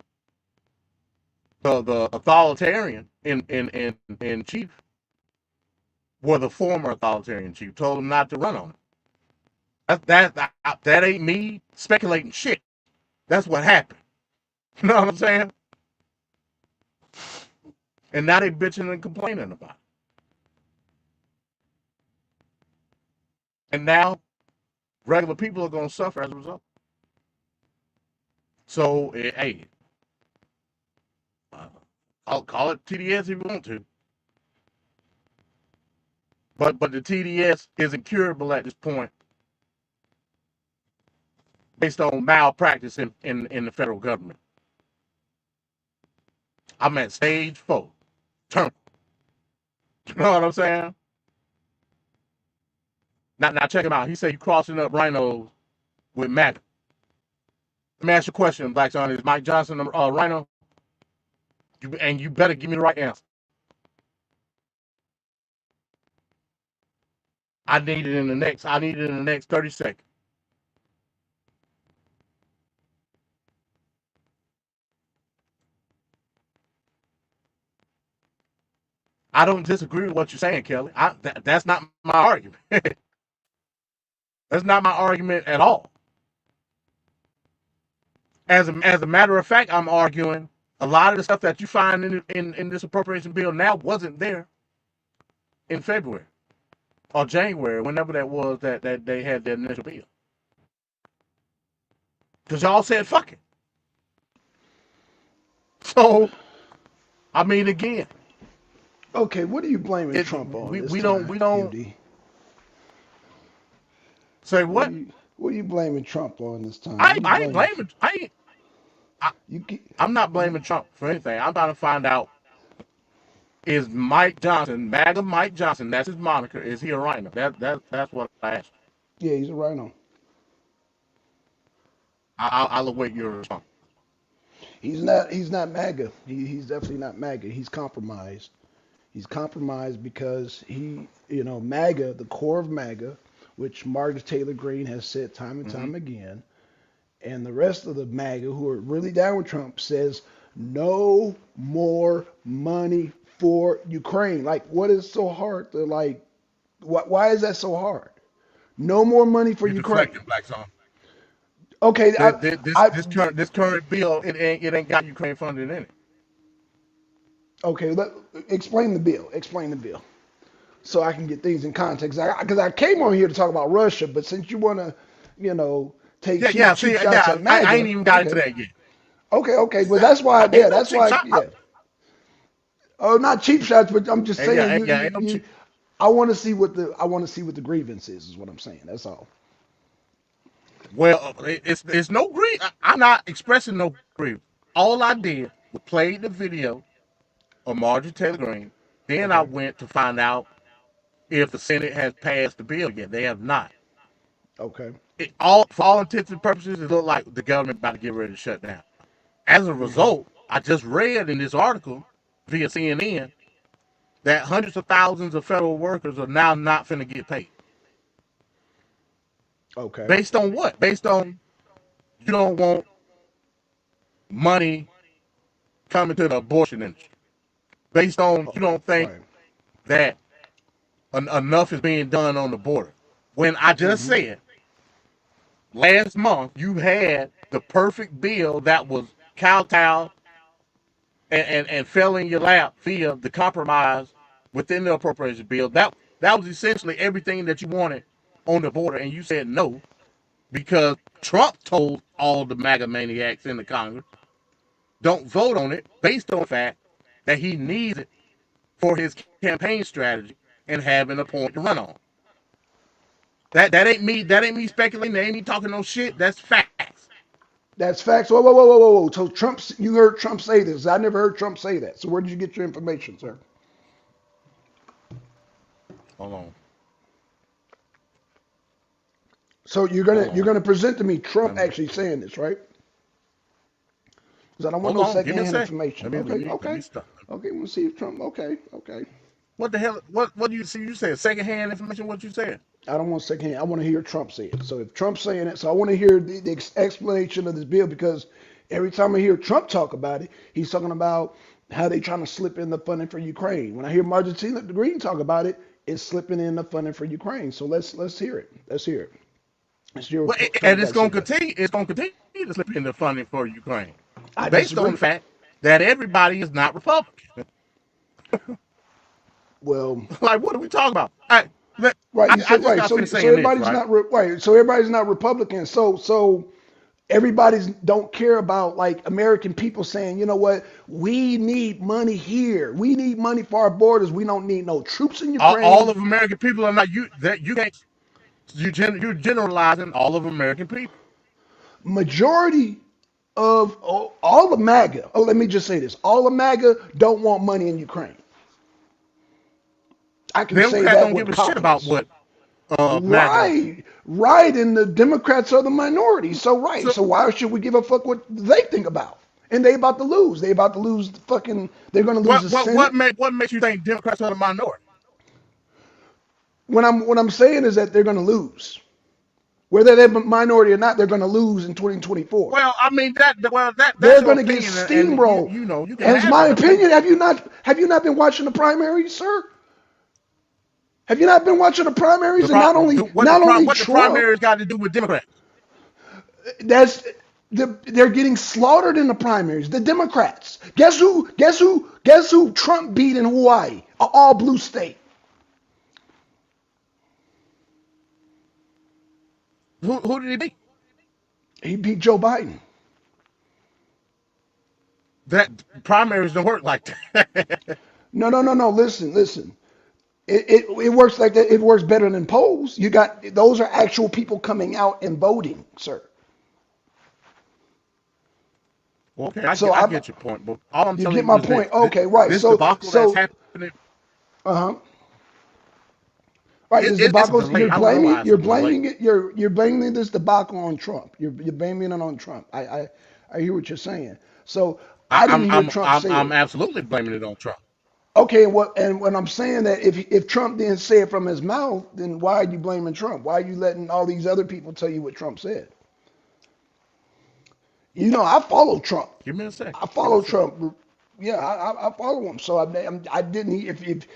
authoritarian in chief were the former authoritarian chief, told him not to run on it. That ain't me speculating shit. That's what happened. You know what I'm saying? And now they bitching and complaining about it. And now regular people are going to suffer as a result. So, hey, I'll call it TDS if you want to. But the TDS is incurable at this point based on malpractice in the federal government. I'm at stage 4. Terminal. You know what I'm saying? Now check him out. He said you crossing up rhinos with MAGA. Let me ask you a question, Black Son. Is Mike Johnson a rhino? And you better give me the right answer. I need it in the next 30 seconds. I don't disagree with what you're saying, Kelly. That's not my argument. That's not my argument at all. As a matter of fact, I'm arguing a lot of the stuff that you find in this appropriation bill now wasn't there in February or January, whenever that was that they had their initial bill. Because y'all said fuck it. So, I mean, again. Okay, what are you blaming Trump on? We don't. UD? Say what? What are you blaming Trump on this time? I ain't blaming. I'm not blaming Trump for anything. I'm trying to find out, is Mike Johnson, MAGA Mike Johnson, that's his moniker, is he a rhino? That's what I asked. Yeah, he's a rhino. I'll await your response. He's not MAGA. He's definitely not MAGA. He's compromised. He's compromised because MAGA, the core of MAGA, which Marjorie Taylor Greene has said time and time again, and the rest of the MAGA who are really down with Trump says no more money for Ukraine. Like, what is so hard to why is that so hard? No more money for Ukraine. Black Song. Okay, this current bill, it ain't got Ukraine funded in it. Okay, explain the bill. Explain the bill, so I can get things in context. Because I came on here to talk about Russia, but since you want to, take cheap shots at MAGA, I ain't even got into that yet. Okay, but that's why. That's why. Oh, not cheap shots, but I'm just saying. I want to see what the grievance is what I'm saying. That's all. Well, it's no grievance. I'm not expressing no grievance. All I did was play the video of Marjorie Taylor Greene. Then I went to find out if the Senate has passed the bill yet. They have not. Okay. For all intents and purposes, it looked like the government about to get ready to shut down. As a result, I just read in this article via CNN that hundreds of thousands of federal workers are now not finna get paid. Okay. Based on what? Based on you don't want money coming to the abortion industry. Based on you don't think that enough is being done on the border. When I just said last month you had the perfect bill that was kowtowed and fell in your lap via the compromise within the appropriation bill. That was essentially everything that you wanted on the border, and you said no because Trump told all the MAGA maniacs in the Congress, don't vote on it based on the fact that he needs it for his campaign strategy and having a point to run on. That ain't me speculating. That ain't me talking no shit. That's facts. That's facts. Whoa. So you heard Trump say this. I never heard Trump say that. So where did you get your information, sir? Hold on. So you're gonna present to me Trump actually saying this, right? Because I don't want no secondhand information. Okay. We'll see if Trump. Okay. What the hell? What do you see? You said secondhand information. What you said? I don't want secondhand. I want to hear Trump say it. So if Trump's saying it, so I want to hear the explanation of this bill, because every time I hear Trump talk about it, he's talking about how they trying to slip in the funding for Ukraine. When I hear Marjorie Taylor Greene talk about it, it's slipping in the funding for Ukraine. So let's hear it. Let's hear it. Well, and it's going to continue. It's going to continue to slip in the funding for Ukraine, based on the fact that everybody is not Republican. Well, like, what are we talking about? Right. So everybody's not right. So everybody's not Republican. So everybody's don't care about like American people saying, you know what, we need money here. We need money for our borders. We don't need no troops in Ukraine. All of American people are not you're generalizing all of American people. Majority of all the MAGA. Oh, let me just say this: all the MAGA don't want money in Ukraine. I can say that don't give a shit about what. Right, and the Democrats are the minority. So why should we give a fuck what they think about? And they about to lose. They're going to lose the Senate. What makes you think Democrats are the minority? What I'm saying is that they're going to lose. Whether they're a minority or not, they're going to lose in 2024. Well, I mean they're going to get steamrolled. You That's my opinion. Have you not been watching the primaries, sir? Have you not been watching the primaries? What the primaries got to do with Democrats? They're getting slaughtered in the primaries. The Democrats. Guess who Trump beat in Hawaii? An all blue state. Who did he beat? He beat Joe Biden. That primaries don't work like that. No. Listen. It works like that. It works better than polls. Those are actual people coming out and voting, sir. Okay, I get your point, but all I'm telling you get my point. Okay, right. This debacle that's happening. Right, this debacle. You're blaming this debacle on Trump. You're blaming it on Trump. I hear what you're saying. So I didn't hear Trump say it. I'm absolutely blaming it on Trump. Okay, when I'm saying that if Trump didn't say it from his mouth, then why are you blaming Trump? Why are you letting all these other people tell you what Trump said? I follow Trump. Give me a second. I follow Trump. Yeah, I follow him. So I didn't.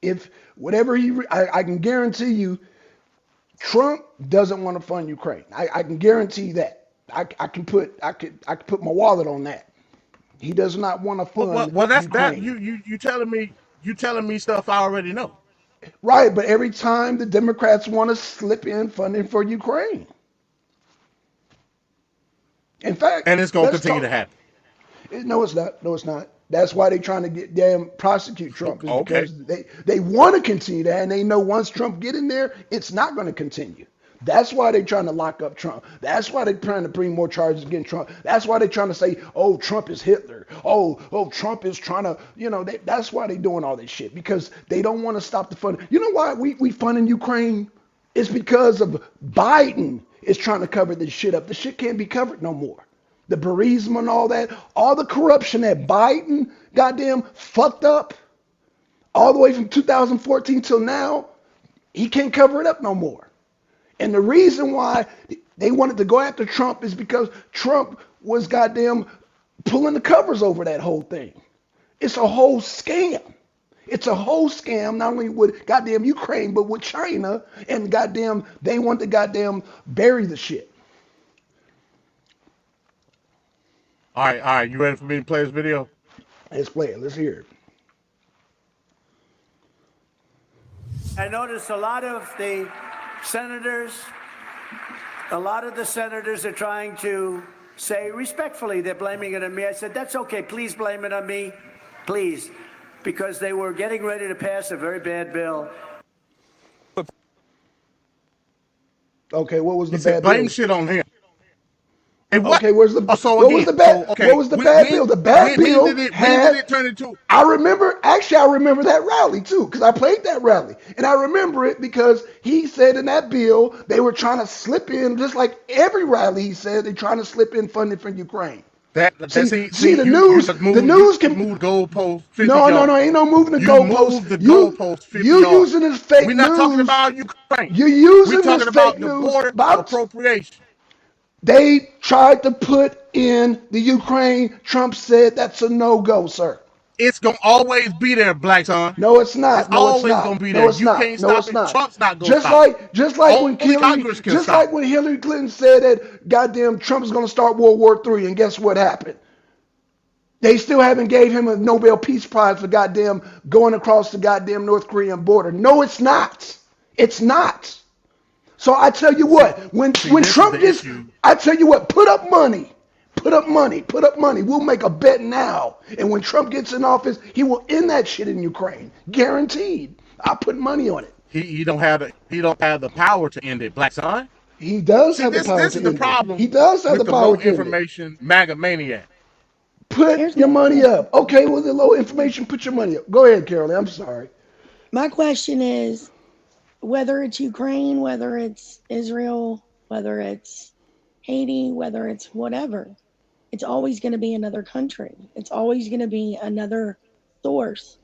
If whatever I can guarantee you, Trump doesn't want to fund Ukraine. I can guarantee that. I can put my wallet on that. He does not want to fund. Well, that's Ukraine. that. You telling me stuff I already know. Right, but every time the Democrats want to slip in funding for Ukraine. In fact, and it's going to continue to happen. No, it's not. No, it's not. That's why they're trying to prosecute Trump. Because they want to continue that, and they know once Trump get in there, it's not going to continue. That's why they're trying to lock up Trump. That's why they're trying to bring more charges against Trump. That's why they're trying to say, oh, Trump is Hitler. Oh, Trump is trying to, that's why they're doing all this shit, because they don't want to stop the funding. You know why we funding Ukraine? It's because of Biden is trying to cover this shit up. The shit can't be covered no more. The Burisma and all that, all the corruption that Biden goddamn fucked up all the way from 2014 till now, he can't cover it up no more. And the reason why they wanted to go after Trump is because Trump was goddamn pulling the covers over that whole thing. It's a whole scam. It's a whole scam, not only with goddamn Ukraine, but with China, and goddamn, they want to goddamn bury the shit. All right. You ready for me to play this video? Let's play it. Let's hear it. I noticed a lot of the senators are trying to say respectfully they're blaming it on me. I said, that's okay. Please blame it on me. Please. Because they were getting ready to pass a very bad bill. Okay, what was the He said, bad blame bill? shit on him. And what? Okay, where's the So what again, was the bad so okay, what was the bad bill? The bad when bill did it had turn into? I remember that rally too, because I played that rally. And I remember it because he said in that bill they were trying to slip in, just like every rally he said, they're trying to slip in funding for Ukraine. See, the You news, just the moved, news you can moved goalposts 50 no, yards. ain't no moving the You goalposts. moved the goalposts 50 You yards. using this fake We're not talking news. about Ukraine. You're We're using this talking fake about the news border about appropriation. they tried to put in the Ukraine. Trump said that's a no-go, sir. It's gonna always be there, Black Son. No, it's It's not. No, it's always gonna not. be No, there. it's You not. can't No, stop it's it. not. Trump's not gonna Just stop it. like when Only Congress can stop it. Hillary Clinton said that goddamn Trump is going to start World War III, and guess what happened? They still haven't gave him a Nobel Peace Prize for goddamn going across the goddamn North Korean border. No, it's not. It's not. So I tell you what, when Trump gets, I tell you what, put up money. Put up money. Put up money. We'll make a bet now. And when Trump gets in office, he will end that shit in Ukraine. Guaranteed. I put money on it. He don't have the power to end it, Black Son. He does See, have the power this to is the end it. problem. He does have with the power low to end it. information MAGA maniac. Put your money up. Okay, well, the low information, put your money up. Go ahead, Carolyn. I'm sorry. My question is, whether it's Ukraine, whether it's Israel, whether it's Haiti, whether it's whatever, it's always going to be another country. It's always going to be another source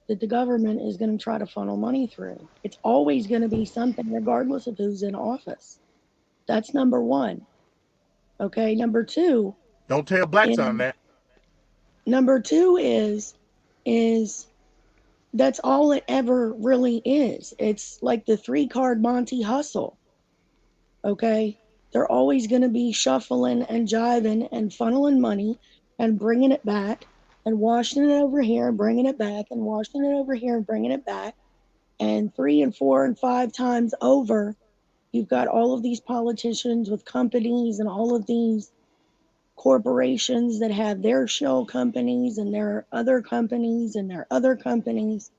that the government is going to try to funnel money through. It's always going to be something, regardless of who's in office. That's number one. Okay, number two. Don't tell Black Son that. Number two is that's all it ever really is. It's like the 3-card Monty hustle. Okay? They're always going to be shuffling and jiving and funneling money and bringing it back and washing it over here and bringing it back and washing it over here and bringing it back. And 3 and 4 and 5 times over, you've got all of these politicians with companies and all of these corporations that have their shell companies and their other companies and their other companies.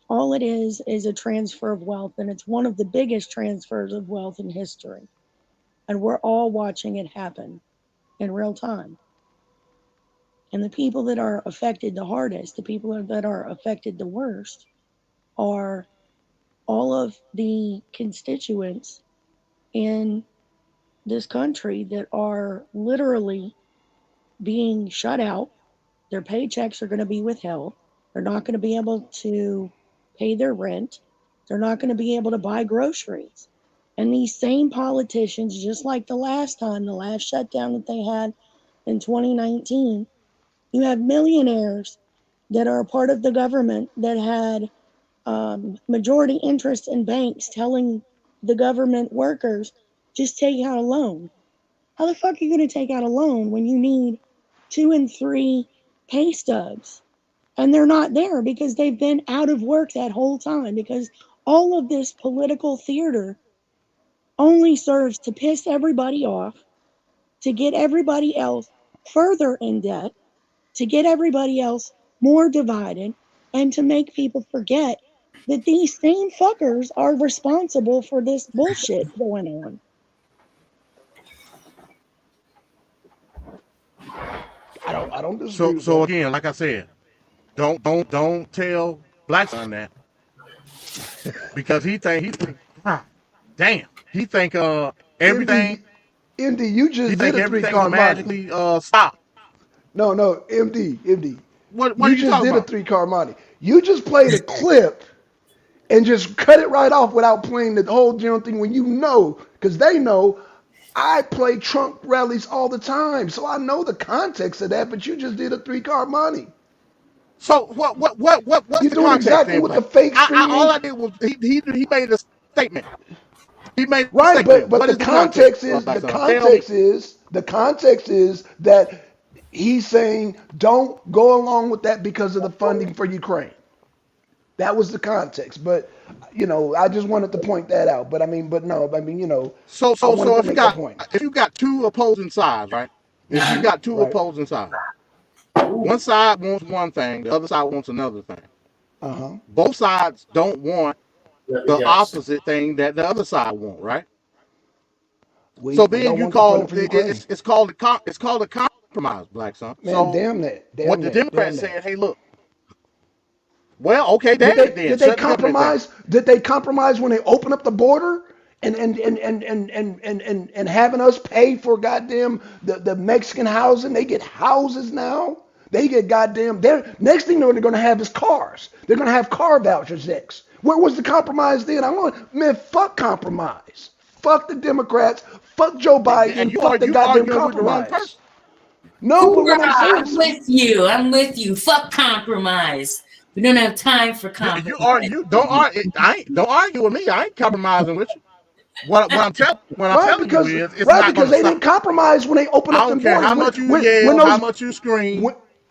All it is a transfer of wealth, and it's one of the biggest transfers of wealth in history. And we're all watching it happen in real time. And the people that are affected the hardest, the people that are affected the worst, are all of the constituents in this country that are literally being shut out. Their paychecks are going to be withheld. They're not going to be able to pay their rent. They're not going to be able to buy groceries. And these same politicians, just like the last shutdown that they had in 2019, you have millionaires that are a part of the government that had majority interest in banks telling the government workers, just take out a loan. How the fuck are you going to take out a loan when you need 2 and 3 pay stubs? And they're not there because they've been out of work that whole time, because all of this political theater only serves to piss everybody off, to get everybody else further in debt, to get everybody else more divided, and to make people forget that these same fuckers are responsible for this bullshit going on. I don't disagree with So that. again, like I said, don't tell Black Son that, because he think damn, he think everything. MD, you just did a 3-card magically stop. No, MD. What you are you just talking did about? a 3-card Monty. You just played a clip and just cut it right off without playing the whole general thing, when you know, because they know I play Trump rallies all the time, so I know the context of that. But you just did a 3-card Monty. So what's You're the doing context exactly then, what Black? the fake streaming. All I did was he made a statement. He made a Right, statement. but What the is context Black is Son? the context is that he's saying don't go along with that because of the funding for Ukraine. That was the context. But I just wanted to point that out. But no, So I wanted to if make that point. you got two opposing sides, right? If you got two Right. opposing sides, one side wants one thing, the other side wants another thing. Uh-huh. Both sides don't want the opposite thing that the other side want, right? So We then don't you want to put call it for Ukraine. it's called a compromise, Black Son. Man, So damn that. what the Democrats Damn that. saying, hey, look, well, okay, Did damn it then. they Shut the government down. compromise? Did they compromise when they open up the border and having us pay for goddamn the Mexican housing? They get houses now. They get goddamn. Next thing they're going to have is cars. They're going to have car vouchers next. Where was the compromise then? Fuck compromise. Fuck the Democrats. Fuck Joe Biden. And you fuck the you goddamn arguing with the wrong compromise. person. No, but what I'm saying I'm with you. I'm with you. Fuck compromise. We don't have time for compromise. Don't argue with me. I ain't compromising with you. What I'm telling you is, it's not because they didn't compromise when they opened I up don't the care borders. how much you yell, how much you scream.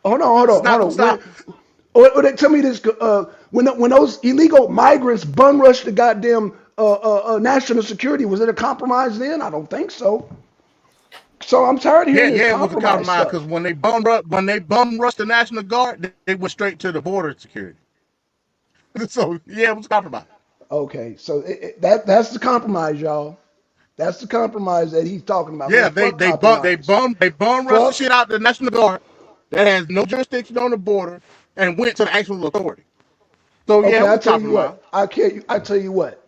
Hold on. Stop. Tell me this: when those illegal migrants bum rushed the goddamn national security, was it a compromise then? I don't think so. So I'm tired of hearing this it was a compromise stuff. because when they bum rushed the National Guard, they went straight to the border security. So yeah, it was a compromise. Okay, so that's the compromise, y'all. That's the compromise that he's talking about. Yeah, Man, they bum rushed the shit out the National Guard that has no jurisdiction on the border and went to the actual authority. So yeah, okay, I tell you what.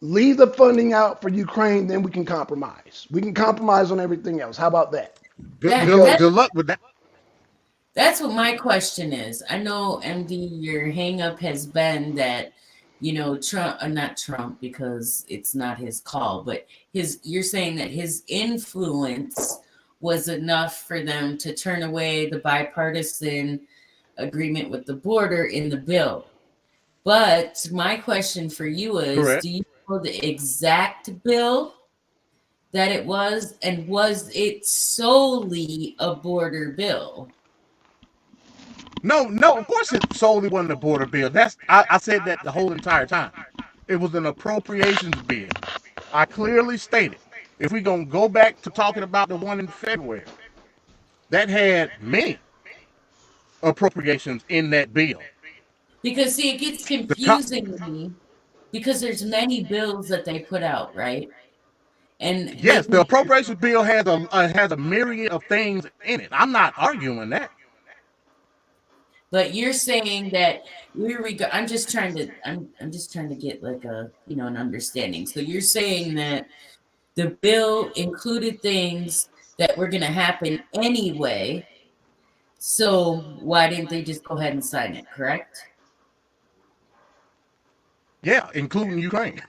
Leave the funding out for Ukraine, then we can compromise. We can compromise on everything else. How about that? Good luck with that. That's what my question is. I know, MD, your hang up has been that, Trump, not Trump, because it's not his call, but you're saying that his influence was enough for them to turn away the bipartisan agreement with the border in the bill. But my question for you is, correct. Do you know the exact bill that it was, and was it solely a border bill? No, of course it solely wasn't a border bill. I said that the whole entire time. It was an appropriations bill. I clearly stated, if we're going to go back to talking about the one in February, that had many appropriations in that bill. Because, see, it gets confusing to me because there's many bills that they put out, right? And yes, the appropriations bill has a myriad of things in it. I'm not arguing that. But you're saying that I'm just trying to get like an understanding. So you're saying that the bill included things that were going to happen anyway. So why didn't they just go ahead and sign it? Correct? Yeah, including Ukraine,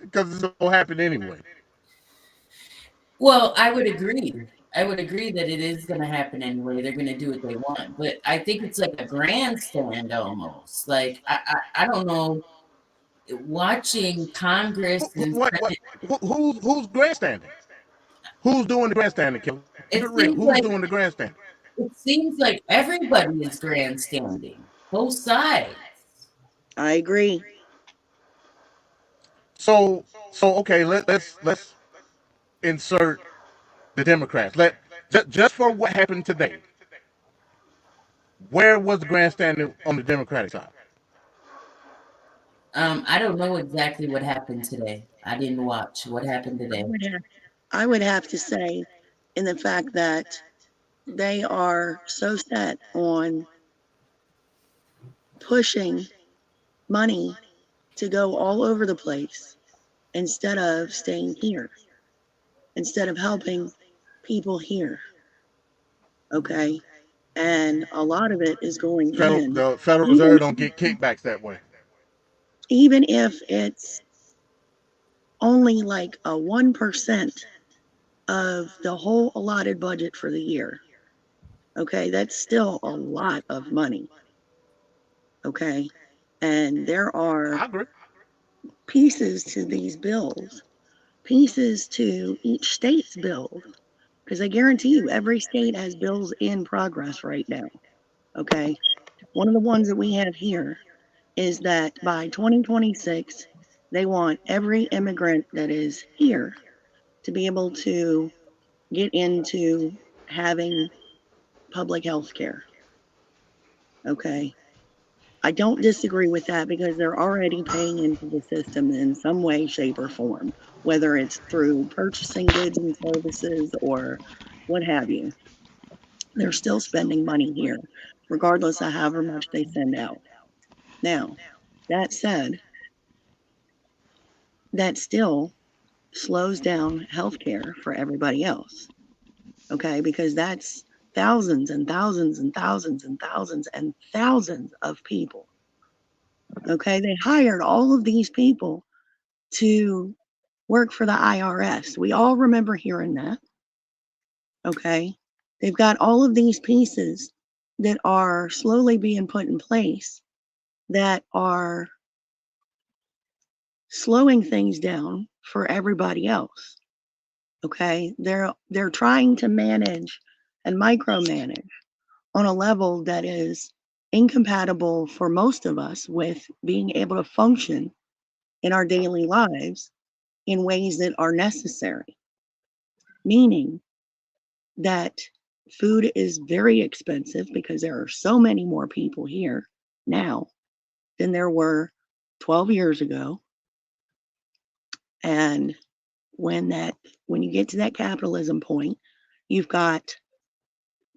because it's going to happen anyway. Well, I would agree. I would agree that it is going to happen anyway. They're going to do what they want, but I think it's like a grandstand almost. Like I don't know. Watching Congress and who's grandstanding? Who's doing the grandstanding, Kelly? Who's doing the grandstanding? It seems like everybody is grandstanding, both sides. I agree. So okay, let's insert the Democrats. Just for what happened today. Where was the grandstanding on the Democratic side? I don't know exactly what happened today. I didn't watch what happened today. I would have to say, in the fact that they are so set on pushing money to go all over the place instead of staying here, instead of helping people here. Okay? And a lot of it is going in. The Federal Reserve don't get kickbacks that way. Even if it's only like a 1% of the whole allotted budget for the year. Okay, that's still a lot of money. Okay, and there are pieces to these bills, pieces to each state's bill, because I guarantee you every state has bills in progress right now. Okay, one of the ones that we have here is that by 2026, they want every immigrant that is here to be able to get into having public health care. Okay. I don't disagree with that because they're already paying into the system in some way, shape, or form, whether it's through purchasing goods and services or what have you. They're still spending money here, regardless of however much they send out. Now, that said, that still slows down healthcare for everybody else. Okay, because that's thousands and thousands and thousands and thousands and thousands of people. Okay, they hired all of these people to work for the IRS. We all remember hearing that. Okay, they've got all of these pieces that are slowly being put in place that are slowing things down for everybody else. Okay, they're trying to manage and micromanage on a level that is incompatible for most of us with being able to function in our daily lives in ways that are necessary. Meaning that food is very expensive because there are so many more people here now than there were 12 years ago. And when you get to that capitalism point, you've got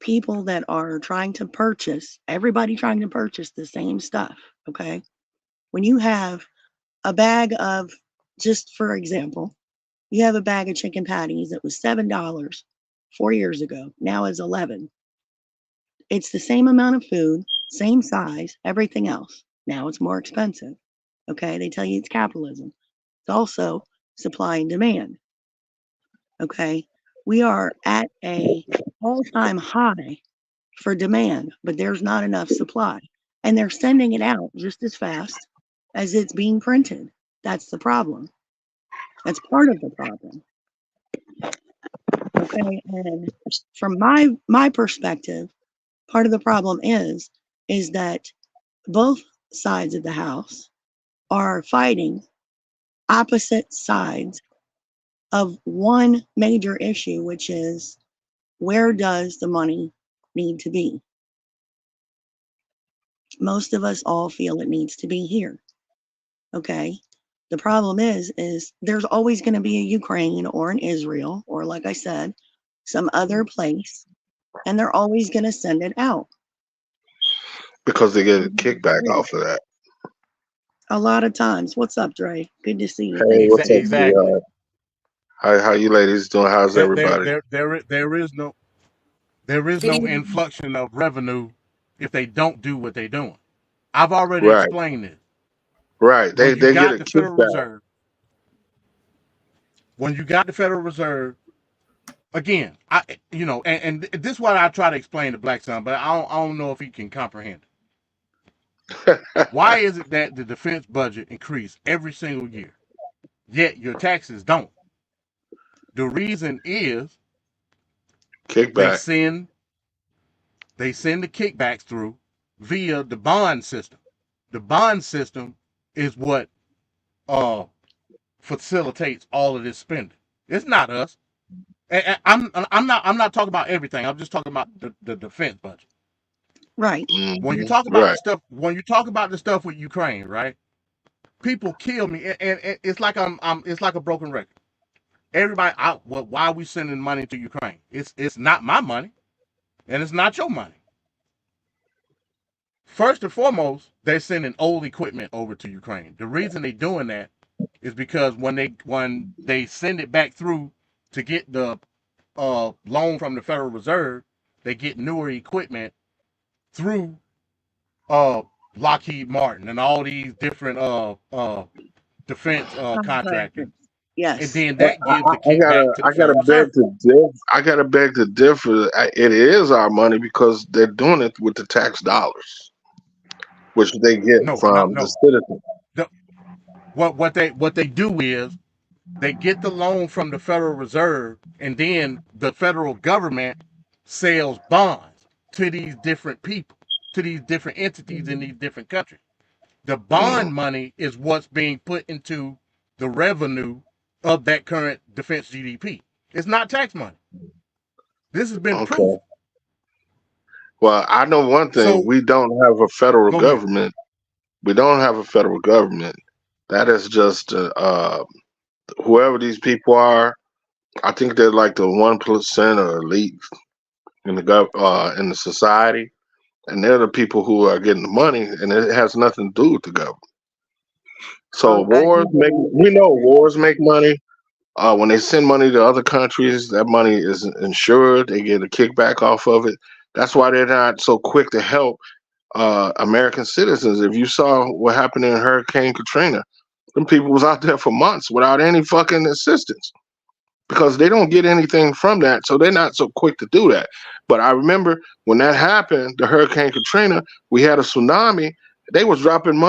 people that are trying to purchase, everybody trying to purchase the same stuff. Okay. When you have a bag of, just for example, you have a bag of chicken patties that was $7 4 years ago, now is $11. It's the same amount of food, same size, everything else. Now it's more expensive. Okay. They tell you it's capitalism. It's also supply and demand. Okay. We are at a all-time high for demand, but there's not enough supply. And they're sending it out just as fast as it's being printed. That's the problem. That's part of the problem. Okay. And from my perspective, part of the problem is that both sides of the house are fighting opposite sides of one major issue, which is where does the money need to be? Most of us all feel it needs to be here. Okay. The problem is there's always going to be a Ukraine or an Israel, or like I said, some other place, and they're always going to send it out. Because they get a kickback off of that. A lot of times. What's up, Dre? Good to see you. Hey, what's up, Exactly. sweetheart? How you ladies doing? How's everybody? There is no inflection of revenue if they don't do what they're doing. I've already Right, explained this. right. When They you get got a the Federal kickback. Reserve, when you got the Federal Reserve, again, and this is what I try to explain to Black Son, but I don't know if he can comprehend it. Why is it that the defense budget increased every single year, yet your taxes don't? The reason is they Kickback. send the kickbacks through via the bond system. The bond system is what facilitates all of this spending. It's not us. And I'm not talking about everything. I'm just talking about the defense budget. Right. When you Mhm. talk about Right. the stuff, with Ukraine, right? People kill me, and it's like it's like a broken record. Everybody, why are we sending money to Ukraine? It's not my money, and it's not your money. First and foremost, they're sending old equipment over to Ukraine. The reason they're doing that is because when they send it back through to get the loan from the Federal Reserve, they get newer equipment through Lockheed Martin and all these different defense contractors, and Yes. then that gives the I kickback to the gotta Federal beg Reserve. to differ. I gotta beg to differ. It is our money because they're doing it with the tax dollars, which they get No. from the citizens. What they do is they get the loan from the Federal Reserve, and then the federal government sells bonds to these different people, to these different entities in these different countries. The bond money is what's being put into the revenue of that current defense GDP. It's not tax money. This has been Okay. proven. Well, I know one thing. So We don't have a federal go ahead. government. We don't have a federal government. That is just whoever these people are. I think they're like the 1% or elite in the society, and they're the people who are getting the money, and it has nothing to do with the government. So we know wars make money. When they send money to other countries, that money is insured. They get a kickback off of it. That's why they're not so quick to help American citizens. If you saw what happened in Hurricane Katrina, them people was out there for months without any fucking assistance because they don't get anything from that. So they're not so quick to do that. But I remember when that happened, the Hurricane Katrina, we had a tsunami. They was dropping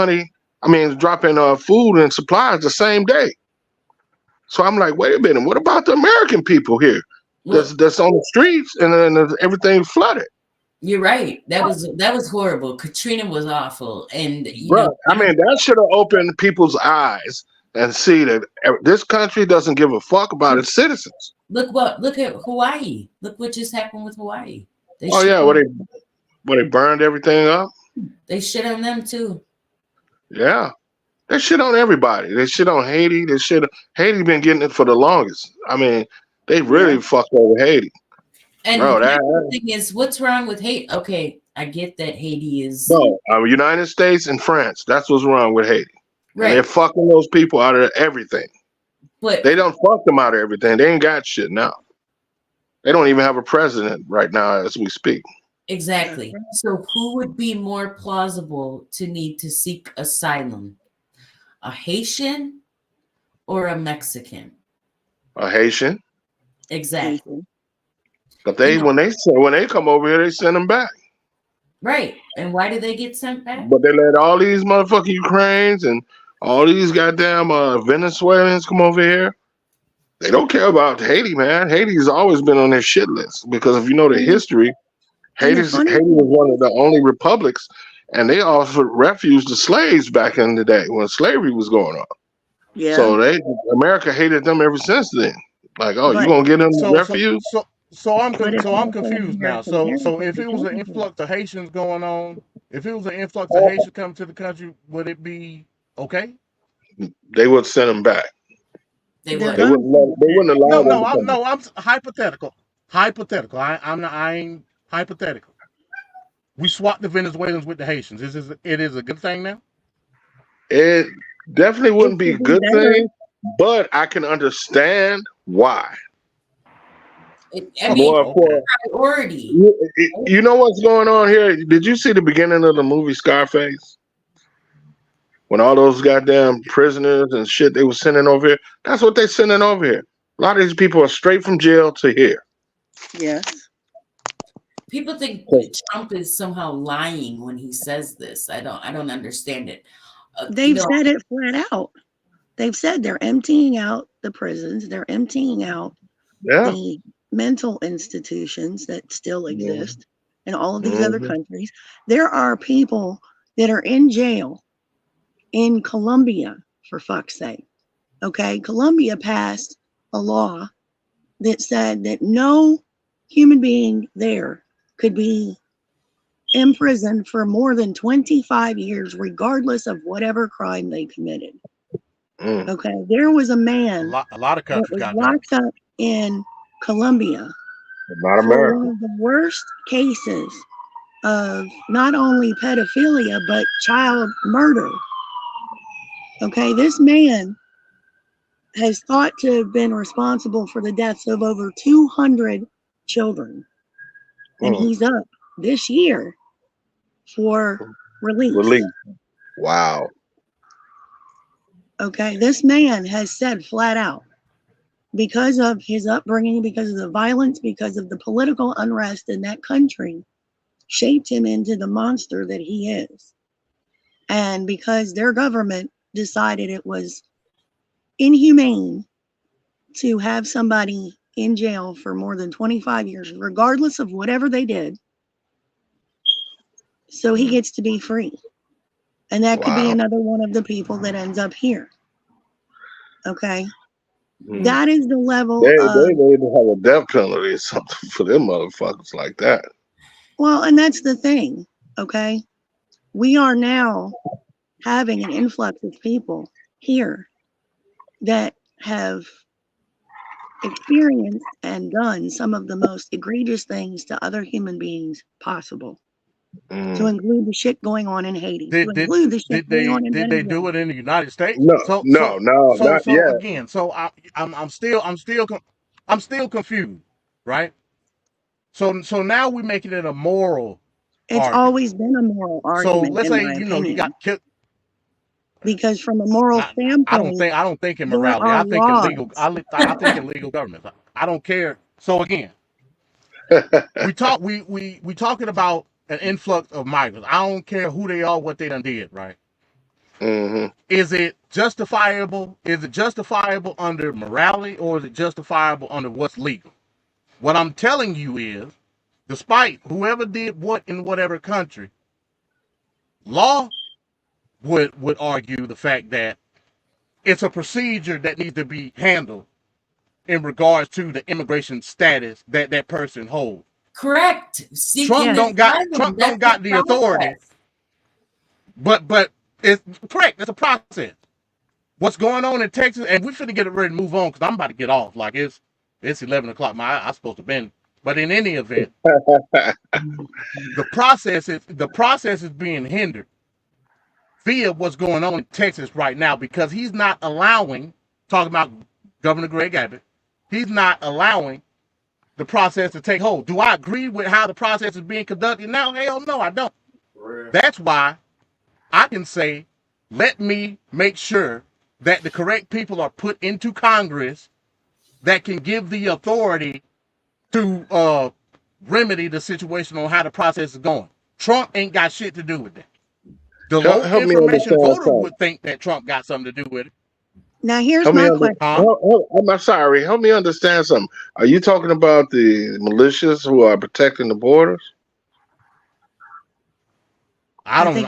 dropping food and supplies the same day. So I'm like, wait a minute, what about the American people here that's on the streets and then everything flooded? You're right. That was horrible. Katrina was awful, and that should have opened people's eyes and see that this country doesn't give a fuck about its citizens. Look at Hawaii. Look what just happened with Hawaii. They burned everything up. They shit on them too. Yeah. They shit on everybody. They shit on Haiti. Haiti been getting it for the longest. I mean, they really fucked over Haiti. And the thing is, what's wrong with Haiti? Okay, I get that Haiti is United States and France. That's what's wrong with Haiti. Right. And they're fucking those people out of everything. But they don't fuck them out of everything. They ain't got shit now. They don't even have a president right now as we speak. Exactly. So who would be more plausible to need to seek asylum? A Haitian or a Mexican? A Haitian. Exactly. But when they come over here, they send them back. Right. And why do they get sent back? But they let all these motherfucking Ukrainians and all these goddamn Venezuelans come over here. They don't care about Haiti, man. Haiti's always been on their shit list because if you know the history, Haiti was one of the only republics, and they offered refuge to slaves back in the day when slavery was going on. Yeah. So America hated them ever since then. Like, you gonna get them refuge? So I'm confused now. So if it was an influx of Haitians going on, if it was an influx of Haitians coming to the country, would it be okay? They would send them back. They wouldn't allow them. No, I'm hypothetical. Hypothetical. I ain't hypothetical. We swapped the Venezuelans with the Haitians. It is a good thing now? It definitely wouldn't be a good thing, but I can understand why. Priority. You know what's going on here? Did you see the beginning of the movie Scarface? When all those goddamn prisoners and shit they were sending over here, that's what they're sending over here. A lot of these people are straight from jail to here. Yes. People think that Trump is somehow lying when he says this. I don't understand it. They've said it flat out. They've said they're emptying out the prisons. They're emptying out the mental institutions that still exist in all of these other countries. There are people that are in jail in Colombia, for fuck's sake. Okay, Colombia passed a law that said that no human being there could be imprisoned for more than 25 years, regardless of whatever crime they committed. Okay, there was a man a lot of countries that was locked up in Colombia Not America. one of the worst cases of not only pedophilia but child murder. Okay, this man has thought to have been responsible for the deaths of over 200 children, and he's up this year for release. Wow. Okay, this man has said flat out, because of his upbringing, because of the violence, because of the political unrest in that country, shaped him into the monster that he is. And because their government decided it was inhumane to have somebody in jail for more than 25 years, regardless of whatever they did, so he gets to be free. And that could be Wow. another one of the people that ends up here. Okay. Mhm. That is the level They of, need to have a death penalty or something for them motherfuckers like that. well, and that's the thing. Okay. We are now having an influx of people here that have experienced and done some of the most egregious things to other human beings possible. To include the shit going on in Haiti, to include the shit going on in Did they Venezuela. do it in the United States? No, So not yet. again, so I'm still confused, right? So now we're making it a moral It's argument. always been a moral So argument, let's in say my you opinion. got killed. Because from a moral standpoint, I don't think in there morality. are I think in legal. laws. I think in legal government. I don't care. So again, we talking about an influx of migrants. I don't care who they are, what they done did, right? Mm-hmm. Is it justifiable? Is it justifiable under morality, or is it justifiable under what's legal? What I'm telling you is, despite whoever did what in whatever country, law would argue the fact that it's a procedure that needs to be handled in regards to the immigration status that that person holds. Correct. Trump don't got the authority. But it's correct. It's a process. What's going on in Texas, and we finna get ready to move on because I'm about to get off. Like it's 11 o'clock. I'm supposed to been. But in any event, the process is being hindered via what's going on in Texas right now because he's not allowing, talking about Governor Greg Abbott, he's not allowing the process to take hold. Do I agree with how the process is being conducted now? Hell no, I don't. That's why I can say, let me make sure that the correct people are put into Congress that can give the authority to remedy the situation on how the process is going. Trump ain't got shit to do with that. The low information voter would think that Trump got something to do with it. Now here's my question. I'm sorry. Help me understand something. Are you talking about the militias who are protecting the borders? I don't know.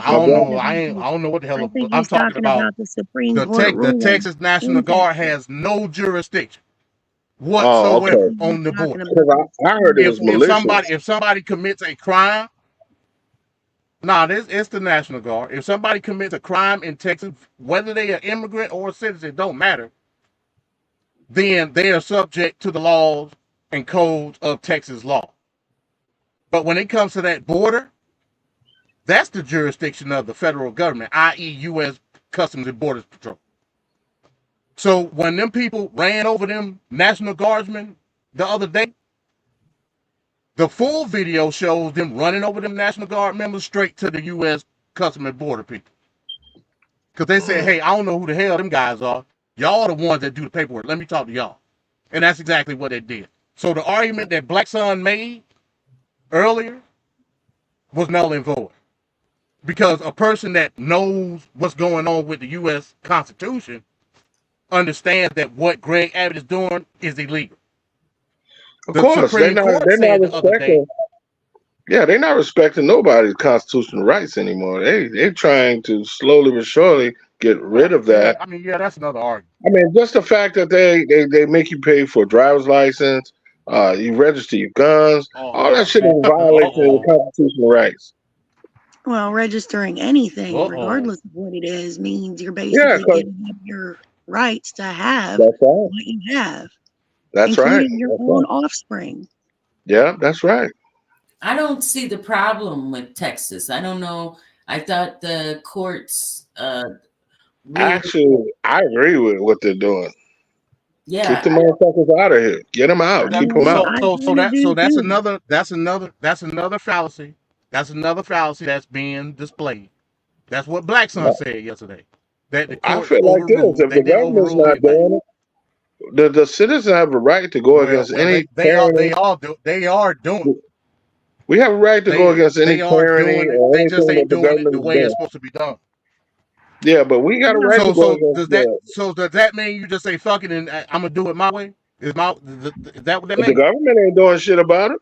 I don't know what the hell I'm talking about. The Supreme Court the Texas National Guard has no jurisdiction whatsoever on the border. I heard it was militias. If somebody commits a crime, it's the National Guard. If somebody commits a crime in Texas, whether they are immigrant or a citizen, it don't matter. Then they are subject to the laws and codes of Texas law. But when it comes to that border, that's the jurisdiction of the federal government, i.e. U.S. Customs and Border Patrol. So when them people ran over them National Guardsmen the other day, the full video shows them running over them National Guard members straight to the U.S. Customs and Border people. Because they said, hey, I don't know who the hell them guys are. Y'all are the ones that do the paperwork. Let me talk to y'all. And that's exactly what they did. So the argument that Black Sun made earlier was null and void. Because a person that knows what's going on with the U.S. Constitution understands that what Greg Abbott is doing is illegal. Of course, they're not respecting. Yeah, they're not respecting nobody's constitutional rights anymore. They're trying to slowly but surely get rid of that. I mean, yeah, that's another argument. I mean, just the fact that they make you pay for a driver's license, you register your guns, all that shit is violation of constitutional rights. Well, registering anything, regardless of what it is, means you're basically giving up your rights to have what you have. That's including right. your own offspring. Yeah, that's right. I don't see the problem with Texas. I don't know. I thought the courts. Actually, I agree with what they're doing. Yeah, keep the motherfuckers out of here. Get them out. Keep them out. So that's another fallacy. That's another fallacy that's being displayed. That's what Black Sun said yesterday. That the I feel like this: if the government's not doing it, the citizens have a right to go against any. They are doing it. We have a right to go against any tyranny or they just anything ain't that the doing it government the is way doing. it's supposed to be done. Yeah, but we got a right to go against that. So does that mean you just say fuck it and I'm gonna do it my way? Is that what that But means? the government ain't doing shit about it.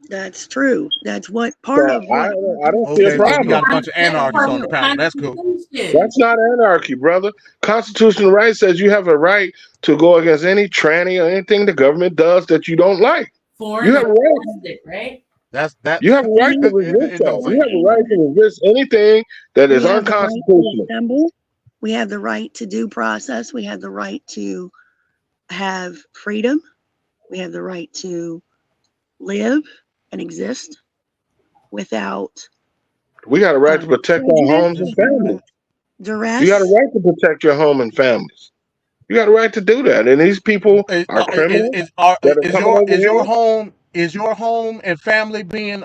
That's true. That's what part of I what. don't see a Okay, so you got problem. a bunch of anarchists on the panel. That's cool. That's not anarchy, brother. Constitutional right says you have a right to go against any tranny or anything the government does that you don't like. Foreign You have a right. domestic, right? That You have a right to it resist don't that. say You have a right to resist anything that is We have the right to unconstitutional. assemble. We have the right to due process. We have the right to have freedom. We have the right to live and exist without We got a right to protect our homes and families. duress. You got a right to protect your home and families. You got a right to do that. And these people are criminals that are coming over here. Is your home and family being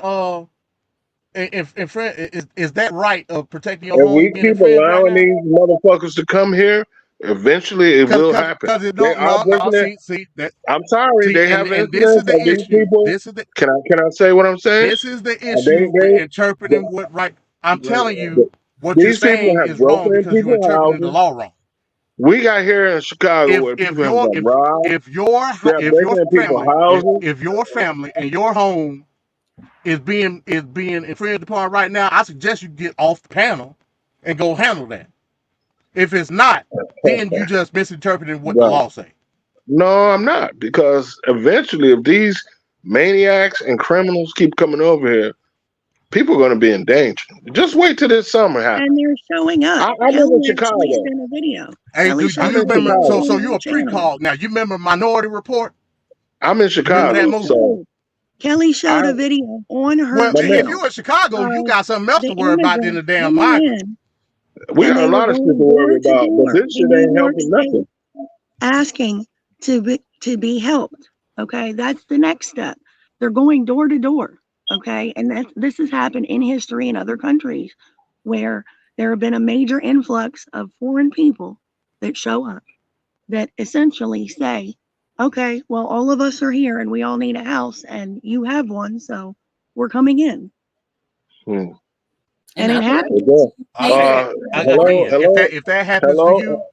is that right of protecting your If home we being keep infringed right allowing now? these motherfuckers to come here, eventually it will happen. Because it They don't. are No. breaking it. See that. I'm sorry, See, they have and this is incidents the of these issue. people. This is the Can I say what I'm saying? this is the issue with interpreting what right. I'm telling you, what you're These people saying have is wrong broken in because you're people's interpreting the houses. law wrong. We got here in Chicago where people have been robbed. If your family and your home is being infringed upon right now, I suggest you get off the panel and go handle that. If it's not, then you just misinterpreting what the law say. No, I'm not, because eventually, if these maniacs and criminals keep coming over here, people are going to be in danger. Just wait till this summer happens. And they're showing up. I live Kelly in Chicago. tweeted in a video. Hey, Kelly do showed you a video remember? on So her you're a channel. pre-call now. You remember Minority Report? I'm in Chicago, Remember that movie? so Kelly showed a video on her Well, if channel. you're in Chicago, you got something else the to worry about than the immigrants damn coming migrants. in, we and got a they were lot of shit going to worry door to about, but door this shit in New ain't York helping State, nothing. asking to be helped. Okay, that's the next step. They're going door to door. Okay, and this has happened in history in other countries where there have been a major influx of foreign people that show up that essentially say, okay, well, all of us are here and we all need a house and you have one, so we're coming in. And it happens. Hello, if that happens to you,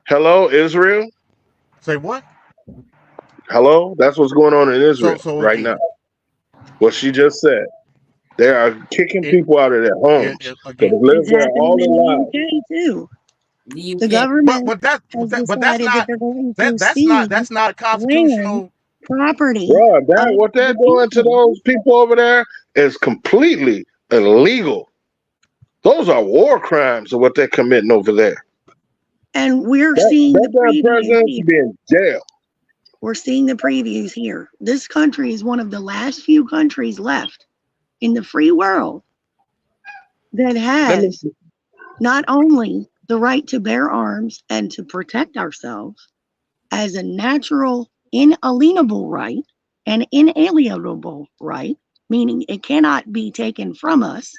hello, Israel. Say what? Hello, that's what's going on in Israel right now. What she just said. They are kicking people out of their homes that have lived there all their lives. UK too. The government has decided that they're going to seize that's not constitutional property. Bro, what they're doing to those people over there is completely illegal. Those are war crimes of what they're committing over there. And we're seeing the president previews to be in jail. We're seeing the previews here. This country is one of the last few countries left in the free world that has not only the right to bear arms and to protect ourselves as a natural, inalienable right and inalienable right, meaning it cannot be taken from us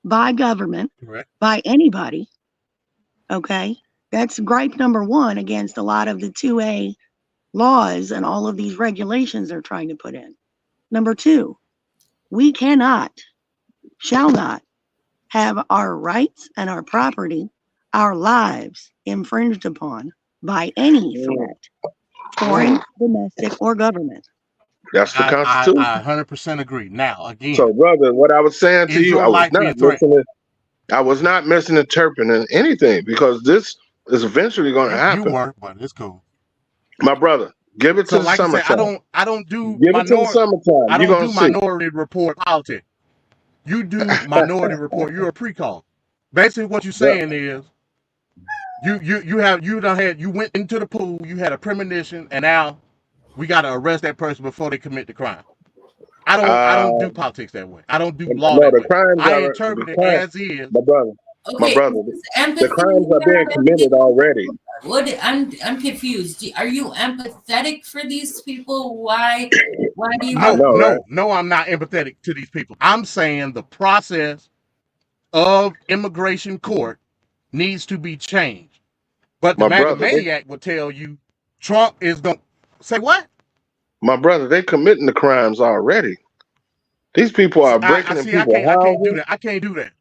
by government, by anybody. Okay, that's gripe number one against a lot of the 2A laws and all of these regulations they're trying to put in. Number two, we cannot, shall not, have our rights and our property, our lives infringed upon by any threat, foreign, domestic, or government. That's the Constitution. I 100% agree. Now, again. So, brother, what I was saying to you, I was not misinterpreting anything, because this is eventually going to happen. You were, but it's cool. My brother, give it to the summertime. I don't do give it to the summertime. I don't do Minority Report politics. You do Minority Report. You're a pre-call. Basically, what you're saying is you went into the pool, you had a premonition, and now we got to arrest that person before they commit the crime. I don't do politics that way. I don't do law that way. I interpret it as is. My brother. Okay, My brother, the crimes are being committed already. What I'm confused. Are you empathetic for these people? Why do you? No, I'm not empathetic to these people. I'm saying the process of immigration court needs to be changed. But the maniac will tell you Trump is going to say what? My brother, they committing the crimes already. These people are breaking in people's houses. I can't do that.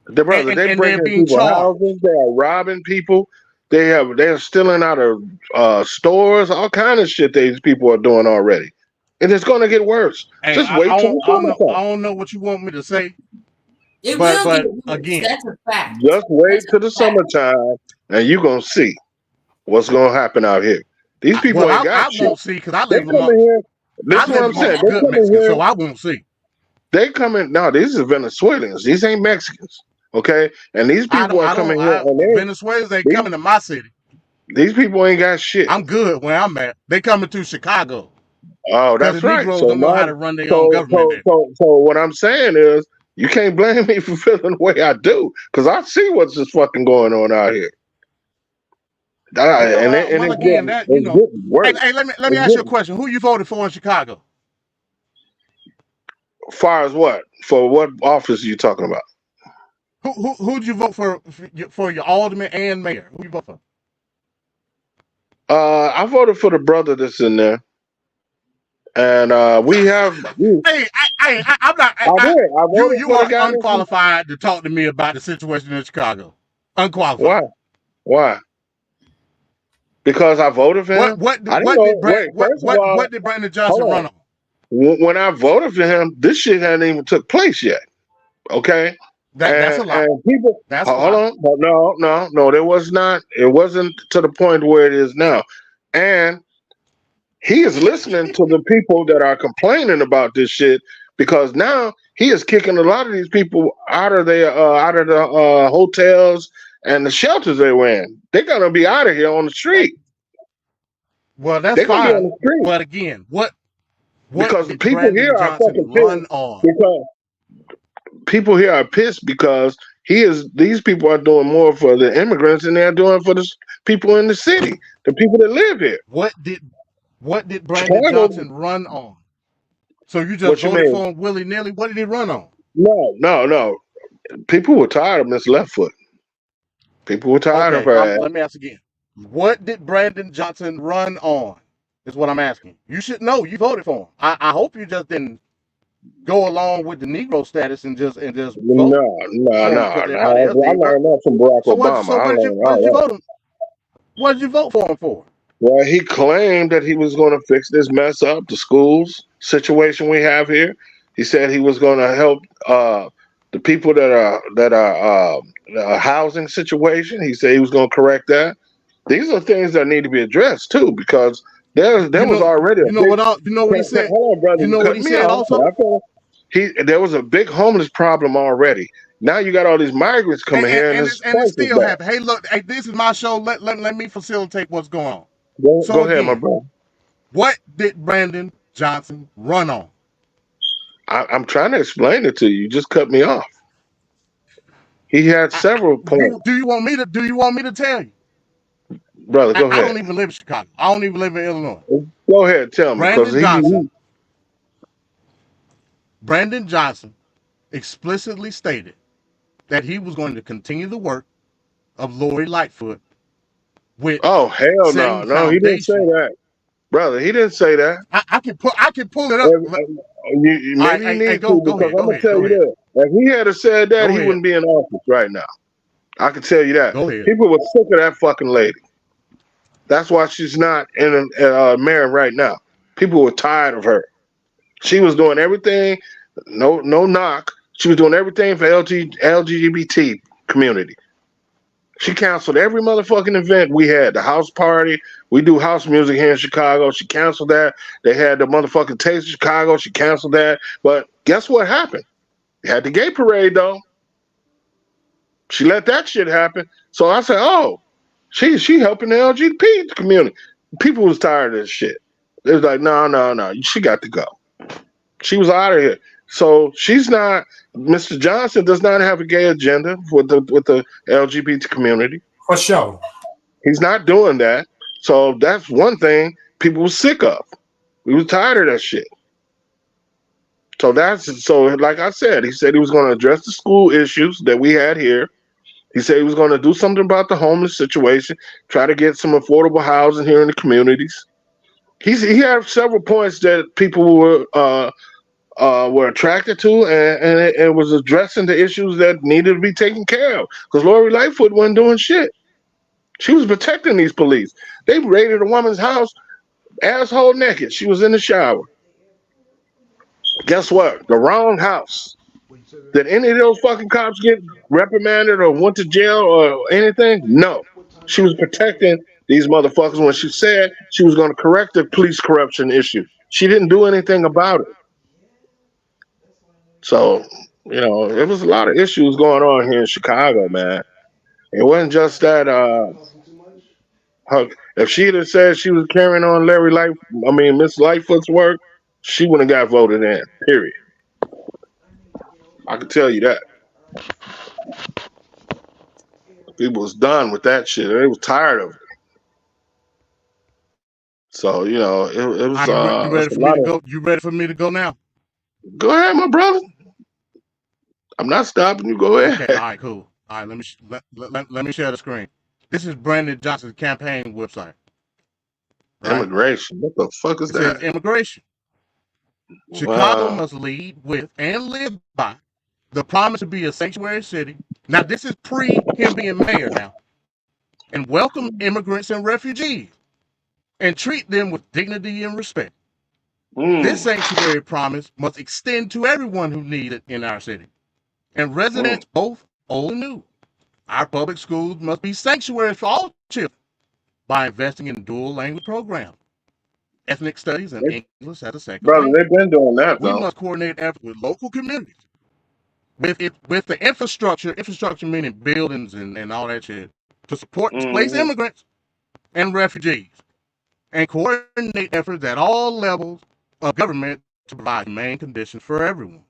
They're breaking in people's houses. They are robbing people. They're stealing out of stores. All kind of shit these people are doing already. and it's going to get worse. Hey, Just wait till the summertime. I don't know what you want me to say, It but will get worse. again, That's a fact. Just wait That's till a the fact. summertime, and you're going to see what's going to happen out here. These people well, ain't got I shit. won't see because I They live come among in here. This I is what live I'm saying. amongst They good come in Mexicans, here. so I won't see. They come in. No, these are Venezuelans. These ain't Mexicans. Okay, and these people are coming here, and Venezuelans ain't coming to my city. these people ain't got shit. I'm good where I'm at. They coming to Chicago Oh, because that's the right. Negroes So don't know how now, to run their own government there. so what I'm saying is, you can't blame me for feeling the way I do, because I see what's just fucking going on out here. And Well, it's again, getting worse. hey, let me It's ask you a getting- question. Who you voted for in Chicago? Far as what? For what office are you talking about? Who'd you vote for your alderman and mayor? Who you vote for? I voted for the brother that's in there, and we have. Hey, I'm not. I voted You for the are guy. unqualified to talk to me about the situation in Chicago. Unqualified. Why? Why? Because I voted for him. What I didn't know. Wait, first of all, what did Brandon Johnson hold on. run on? When I voted for him, this shit hadn't even took place yet. Okay. That's a lie. And people, That's a hold lie. on, no, there was not. It wasn't to the point where it is now. And he is listening to the people that are complaining about this shit, because now he is kicking a lot of these people out of the hotels and the shelters they were in. They're gonna be out of here on the street. Well, that's They're gonna be on fine. the street. But again, what Because the did people Brandon here are Johnson fucking run pissed. on? Because people here are pissed because these people are doing more for the immigrants than they're doing for the people in the city, the people that live here. What did Brandon Chicago- Johnson run on? So you What just you voted mean? for him willy nilly? What did he run on? No. People were tired of Miss Leftfoot. People were tired of Okay, her ass. let me ask again. What did Brandon Johnson run on? Is what I'm asking. You should know. You voted for him. I hope you just didn't go along with the Negro status and just vote No. because everybody else I did. learned that from Barack So Obama. what did you vote him? What did you vote for him for? Well, he claimed that he was going to fix this mess up, the schools situation we have here. He said he was going to help the people that are housing situation. He said he was going to correct that. These are things that need to be addressed too, because there was already. You know what he said. Hold on, brother. You know what he said also. There was a big homeless problem already. Now you got all these migrants coming here, and it's still happening. Hey, look, this is my show. Let me facilitate what's going on. Go ahead, my brother. What did Brandon Johnson run on? I'm trying to explain it to you. You just cut me off. He had several points. Do you want me to tell you? Brother, go ahead. I don't even live in Chicago. I don't even live in Illinois. Go ahead, tell me. Brandon Johnson explicitly stated that he was going to continue the work of Lori Lightfoot with. Oh, hell no, he didn't say that, brother. He didn't say that. I can pull it up. Maybe you need to, because I'm gonna tell you this. If he had said that, he wouldn't be in office right now. I can tell you that. People were sick of that fucking lady. That's why she's not in mayor right now. People were tired of her. She was doing everything. No knock. She was doing everything for LGBT community. She canceled every motherfucking event we had. The house party. We do house music here in Chicago. She canceled that. They had the motherfucking Taste of Chicago. She canceled that. But guess what happened? They had the gay parade, though. She let that shit happen. So I said, oh, she helping the LGBT community. People was tired of this shit. They was like, no. She got to go. She was out of here. So she's not. Mr. Johnson does not have a gay agenda with the LGBT community. For sure. He's not doing that. So that's one thing people were sick of. We were tired of that shit. So like I said, he said he was going to address the school issues that we had here. He said he was going to do something about the homeless situation, try to get some affordable housing here in the communities. He had several points that people were attracted to, and it was addressing the issues that needed to be taken care of. Because Lori Lightfoot wasn't doing shit. She was protecting these police. They raided a woman's house, asshole naked. She was in the shower. Guess what? The wrong house. Did any of those fucking cops get reprimanded or went to jail or anything? No. She was protecting these motherfuckers when she said she was going to correct the police corruption issue. She didn't do anything about it. So, you know, there was a lot of issues going on here in Chicago, man. It wasn't just that if she'd have said she was carrying on Miss Lightfoot's work, she wouldn't have got voted in, period. I can tell you that. People was done with that shit. They was tired of it. So, you know, it was You ready for me to go? You ready for me to go now? Go ahead, my brother. I'm not stopping you. Go ahead. Okay, all right, cool. All right, let me share the screen. This is Brandon Johnson's campaign website. Right? Immigration. What the fuck is that? Says immigration. Chicago must lead with and live by the promise to be a sanctuary city. Now, this is pre him being mayor now. And welcome immigrants and refugees and treat them with dignity and respect. This sanctuary promise must extend to everyone who needs it in our city, and residents both old and new. Our public schools must be sanctuaries for all children by investing in dual language programs, ethnic studies, and English as a second language. They've been doing that, though. We must coordinate efforts with local communities, with the infrastructure meaning buildings and all that shit, to support displaced immigrants and refugees, and coordinate efforts at all levels of government to provide humane conditions for everyone.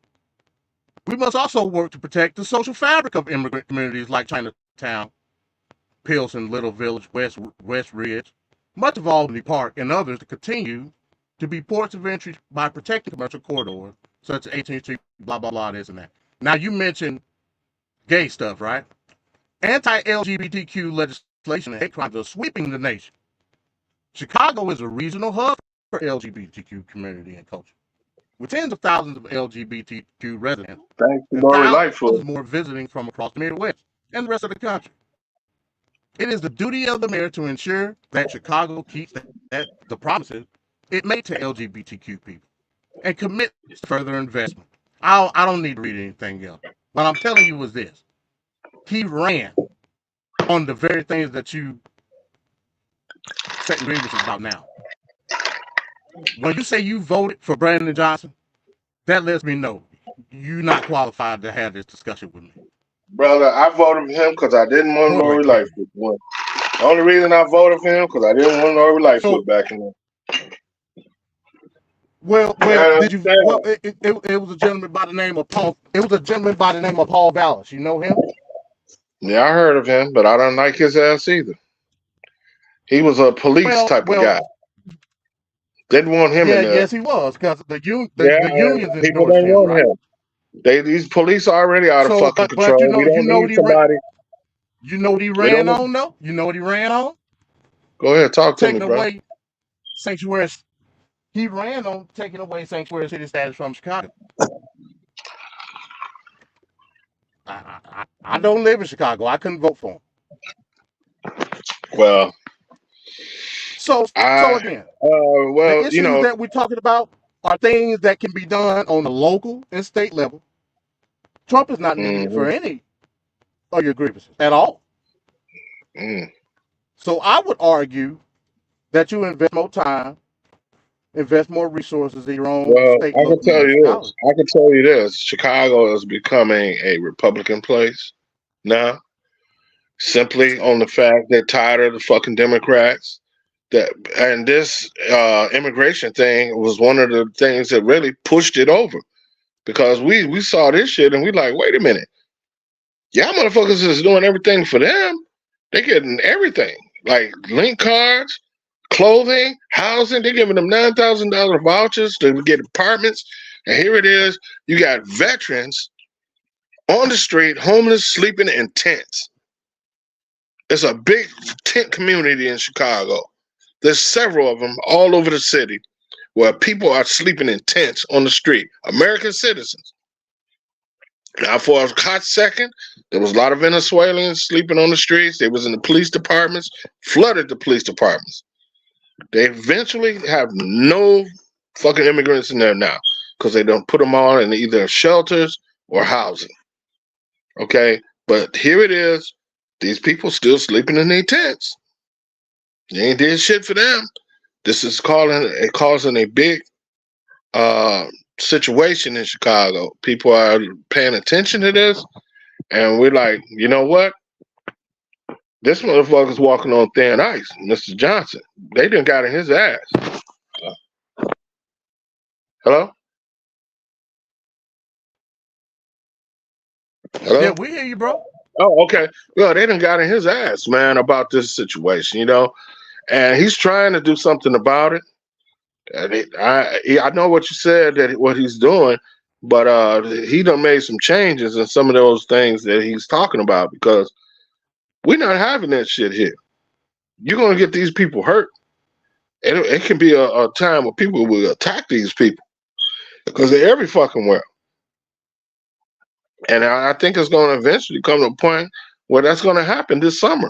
We must also work to protect the social fabric of immigrant communities like Chinatown, Pilsen, Little Village, West Ridge, much of Albany Park, and others to continue to be ports of entry by protecting commercial corridors such as 18th Street, blah, blah, blah, this and that. Now, you mentioned gay stuff, right? Anti-LGBTQ legislation and hate crimes are sweeping the nation. Chicago is a regional hub for LGBTQ community and culture, with tens of thousands of LGBTQ residents. Thanks to Lori Lightfoot. More visiting from across the Midwest and the rest of the country. It is the duty of the mayor to ensure that Chicago keeps the promises it made to LGBTQ people and commit to further investment. I don't need to read anything else. What I'm telling you is this. He ran on the very things that you setting grievances about now. When you say you voted for Brandon Johnson, that lets me know you're not qualified to have this discussion with me. Brother, I voted for him because I didn't want Lori Lightfoot. The only reason I voted for him because I didn't want Lori Lightfoot back in there. Well, did you? Well, it was a gentleman by the name of Paul. It was a gentleman by the name of Paul Vallis. You know him? Yeah, I heard of him, but I don't like his ass either. He was a police type of guy. Didn't want him in there. Yes, he was, because the unions people don't want him. These police are already out of fucking control. But we don't need somebody. You know what he ran on, though? You know what he ran on? Go ahead, talk to me, bro. Away sanctuary. He ran on taking away sanctuary city status from Chicago. I don't live in Chicago. I couldn't vote for him. Well, so again, the issues you know that we're talking about are things that can be done on the local and state level. Trump is not needed for any of your grievances at all. So I would argue that you invest more time, invest more resources in your own state. I can tell you this. I can tell you this. Chicago is becoming a Republican place now, simply on the fact they're tired of the fucking Democrats. And this immigration thing was one of the things that really pushed it over, because we saw this shit and we like, wait a minute, y'all motherfuckers is doing everything for them. They're getting everything, like link cards, clothing, housing. They're giving them $9,000 vouchers to get apartments. And here it is, you got veterans on the street, homeless, sleeping in tents. It's a big tent community in Chicago. There's several of them all over the city where people are sleeping in tents on the street, American citizens. Now, for a hot second, there was a lot of Venezuelans sleeping on the streets. They was in the police departments, flooded the police departments. They eventually have no fucking immigrants in there now. because they don't put them all in either shelters or housing. Okay, but here it is. These people still sleeping in their tents. They ain't did shit for them. This is causing a big situation in Chicago. People are paying attention to this, and we're like, you know what? This motherfucker's walking on thin ice, Mr. Johnson. They done got in his ass. Hello? Hello? Yeah, we hear you, bro. Oh, okay. Well, they done got in his ass, man, about this situation, you know, and he's trying to do something about it. And I know what you said, that what he's doing, but he done made some changes in some of those things that he's talking about, because we're not having that shit here. You're gonna get these people hurt. It can be a time where people will attack these people because they're every fucking where. And I think it's going to eventually come to a point where that's going to happen this summer,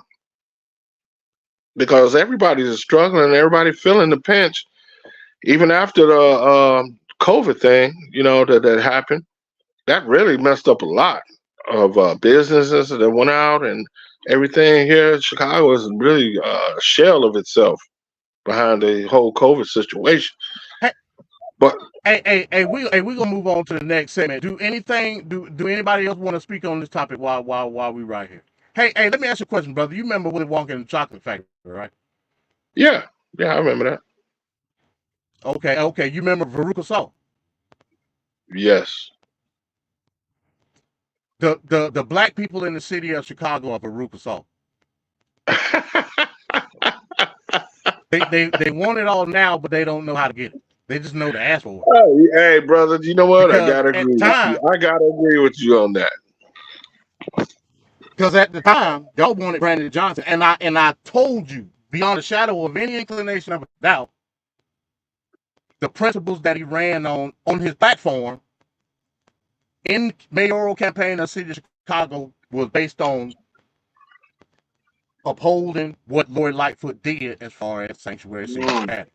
because everybody's struggling, everybody feeling the pinch, even after the COVID thing, you know, that happened. That really messed up a lot of businesses that went out, and everything here in Chicago is really a shell of itself behind the whole COVID situation. But Hey, we gonna move on to the next segment. Do anybody else want to speak on this topic while we right here? Hey, let me ask you a question, brother. You remember Willy Wonka and the Chocolate Factory, right? yeah, I remember that. Okay. You remember Veruca Salt? Yes. The black people in the city of Chicago are Veruca Salt. They want it all now, but they don't know how to get it. They just know to ask for it. Hey, brother, you know what? Because I gotta agree with you. I gotta agree with you on that. Because at the time, y'all wanted Brandon Johnson, and I told you beyond a shadow of any inclination of a doubt, the principles that he ran on his platform in mayoral campaign of the city of Chicago was based on upholding what Lori Lightfoot did as far as sanctuary city matter.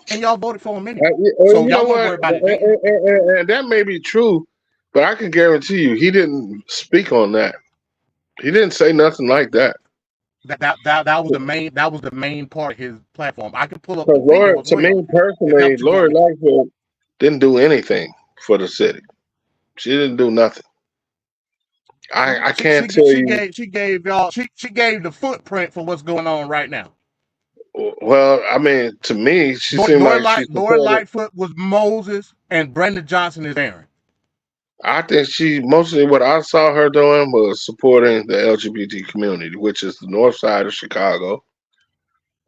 And y'all voted for him anyway. So y'all won't worry about it. And that may be true, but I can guarantee you he didn't speak on that. He didn't say nothing like that. That was the main part of his platform. I can pull up. To me personally, Lori Lightfoot didn't do anything for the city. She didn't do nothing. I can't tell you. She gave y'all. She gave the footprint for what's going on right now. Well, I mean, to me, she seemed like Lori Lightfoot was Moses, and Brandon Johnson is Aaron. I think mostly what I saw her doing was supporting the LGBT community, which is the north side of Chicago.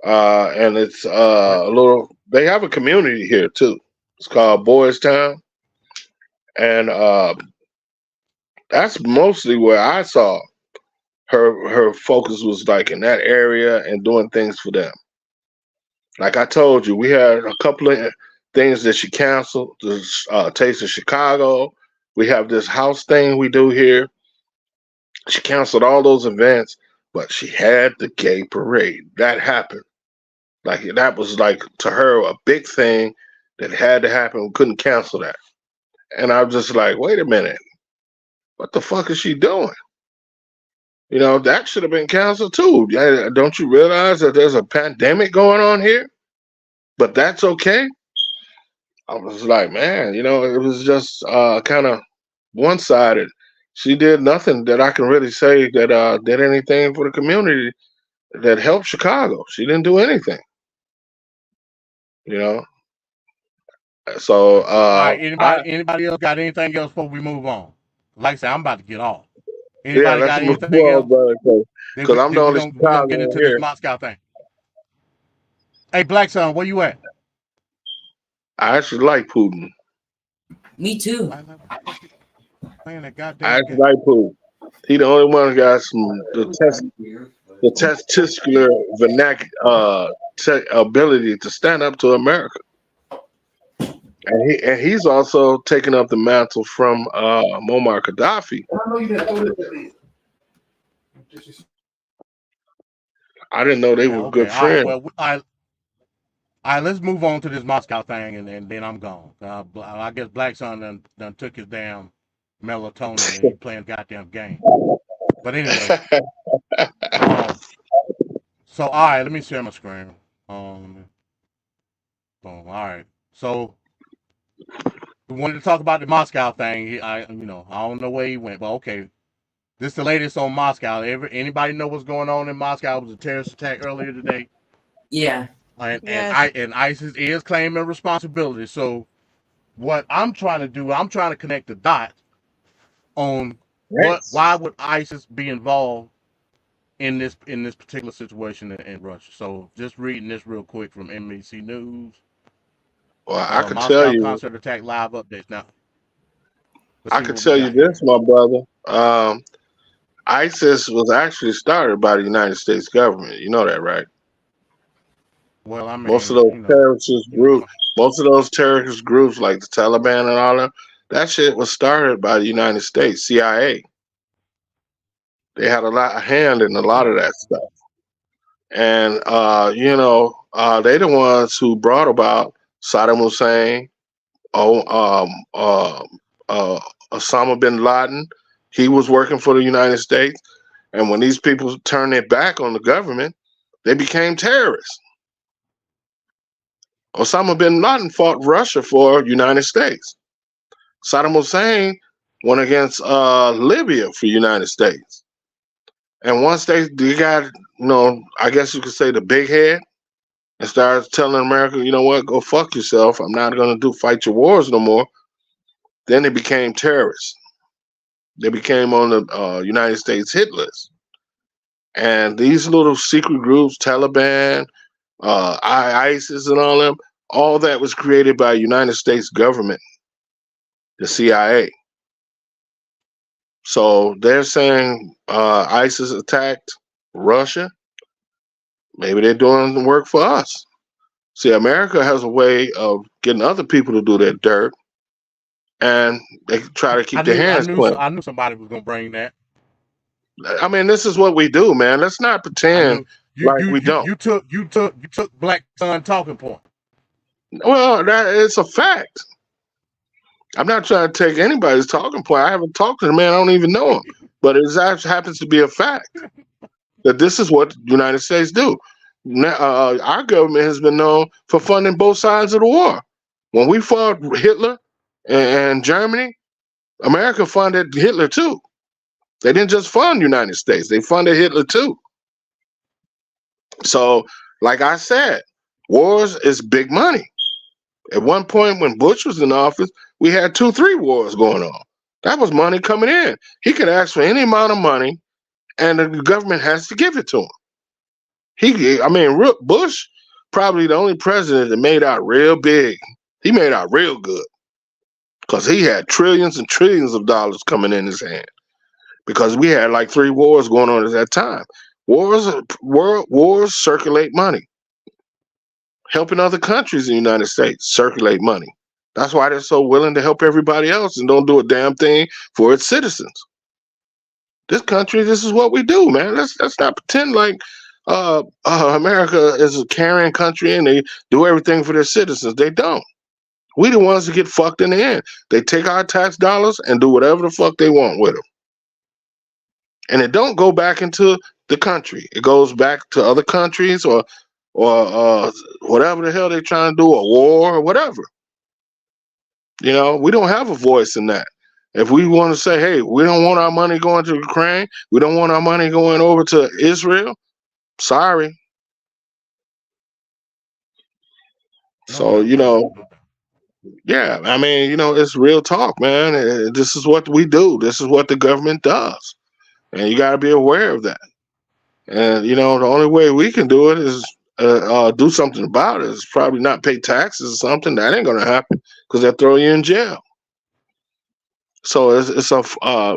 And it's they have a community here too. It's called Boys Town. And that's mostly where I saw her focus was, like in that area and doing things for them. Like I told you, we had a couple of things that she canceled. The Taste of Chicago. We have this house thing we do here. She canceled all those events, but she had the gay parade. That happened. Like that was like to her a big thing that had to happen. We couldn't cancel that. And I was just like, wait a minute. What the fuck is she doing? You know, that should have been canceled too. Don't you realize that there's a pandemic going on here? But that's okay. I was like, man, you know, it was just kind of one-sided. She did nothing that I can really say that did anything for the community that helped Chicago. She didn't do anything. You know? So all right, anybody else got anything else before we move on? Like I said, I'm about to get off. Anybody got anything else? Because I'm the only Chicago get into here. this Moscow thing. Hey, Black Son, where you at? I actually like Putin. Me too. Man, that I goddamn actually like Putin. He the only one who got the testicular ability to stand up to America. And he's also taken up the mantle from Muammar Gaddafi. I didn't know they were good friends. All right, let's move on to this Moscow thing, and then I'm gone. I guess Black Son done took his damn melatonin and he playing goddamn game. But anyway, so all right, let me share my screen. Boom. All right, so we wanted to talk about the Moscow thing. I don't know where he went, but okay. This is the latest on Moscow. Anybody know what's going on in Moscow? It was a terrorist attack earlier today. Yeah. And ISIS is claiming responsibility. So what I'm trying to do, I'm trying to connect the dots on why would ISIS be involved in this particular situation in Russia. So just reading this real quick from NBC News. Well, I can Moscow tell you. concert attack live updates now. I can tell you this, my brother. ISIS was actually started by the United States government. You know that, right? Well, I mean, most of those terrorist groups like the Taliban and all that shit was started by the United States, CIA. They had a hand in a lot of that stuff. And they the ones who brought about Saddam Hussein, Osama bin Laden. He was working for the United States. And when these people turned their back on the government, they became terrorists. Osama bin Laden fought Russia for the United States. Saddam Hussein went against Libya for the United States. And once they got, I guess you could say the big head and started telling America, you know what, go fuck yourself. I'm not going to fight your wars no more. Then they became terrorists. They became on the United States hit list. And these little secret groups, Taliban, ISIS and all that was created by United States government, the CIA. So they're saying ISIS attacked Russia. Maybe they're doing the work for us. See, America has a way of getting other people to do their dirt, and they try to keep their hands clean. I knew somebody was going to bring that. I mean, this is what we do, man. Let's not pretend we don't. You took Black Son talking point. Well, it's a fact. I'm not trying to take anybody's talking point. I haven't talked to the man. I don't even know him. But it happens to be a fact that this is what the United States do. Now, our government has been known for funding both sides of the war. When we fought Hitler and Germany, America funded Hitler too. They didn't just fund the United States. They funded Hitler too. So, like I said, wars is big money. At one point when Bush was in office, we had 2-3 wars going on. That was money coming in. He could ask for any amount of money, and the government has to give it to him. Bush, probably the only president that made out real big. He made out real good because he had trillions and trillions of dollars coming in his hand. Because we had like 3 wars going on at that time. Wars circulate money. Helping other countries in the United States circulate money. That's why they're so willing to help everybody else and don't do a damn thing for its citizens. This country, this is what we do, man. Let's not pretend like America is a caring country and they do everything for their citizens. They don't. We the ones that get fucked in the end. They take our tax dollars and do whatever the fuck they want with them. And it don't go back into the country. It goes back to other countries or whatever the hell they're trying to do, a war or whatever. We don't have a voice in that. If we want to say, hey, we don't want our money going to Ukraine, we don't want our money going over to Israel, sorry. So, yeah, I mean, it's real talk, man. This is what we do. This is what the government does. And you got to be aware of that. And, the only way we can do it is do something about it. Is probably not pay taxes or something. That ain't going to happen because they'll throw you in jail. So it's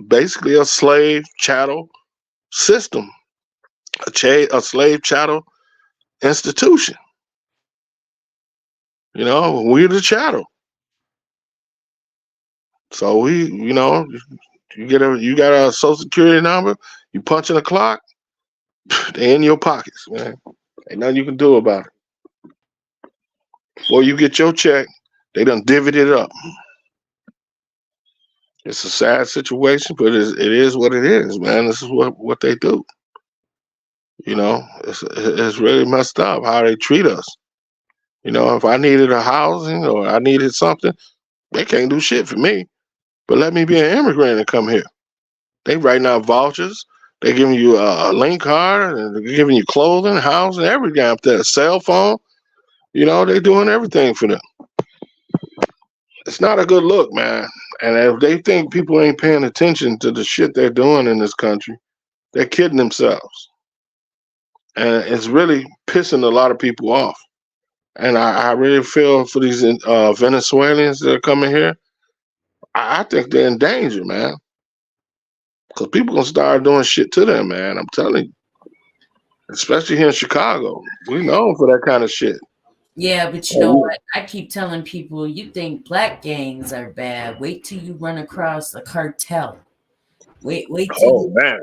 basically a slave chattel system, a slave chattel institution. We're the chattel. So you got a social security number, you punch in a clock, they're in your pockets, man. Ain't nothing you can do about it. Before you get your check, they done divvied it up. It's a sad situation, but it is what it is, man. This is what they do. You know, it's really messed up how they treat us. You know, if I needed a housing or I needed something, they can't do shit for me. But let me be an immigrant and come here. They writing out vouchers. They giving you a link card, and they're giving you clothing, housing, everything up there. Cell phone. You know, they doing everything for them. It's not a good look, man. And if they think people ain't paying attention to the shit they're doing in this country, they're kidding themselves. And it's really pissing a lot of people off. And I really feel for these Venezuelans that are coming here. I think they're in danger, man. Because people gonna start doing shit to them, man. I'm telling you. Especially here in Chicago. We known for that kind of shit. Yeah, but you know what? I keep telling people, you think black gangs are bad. Wait till you run across a cartel. Wait till man.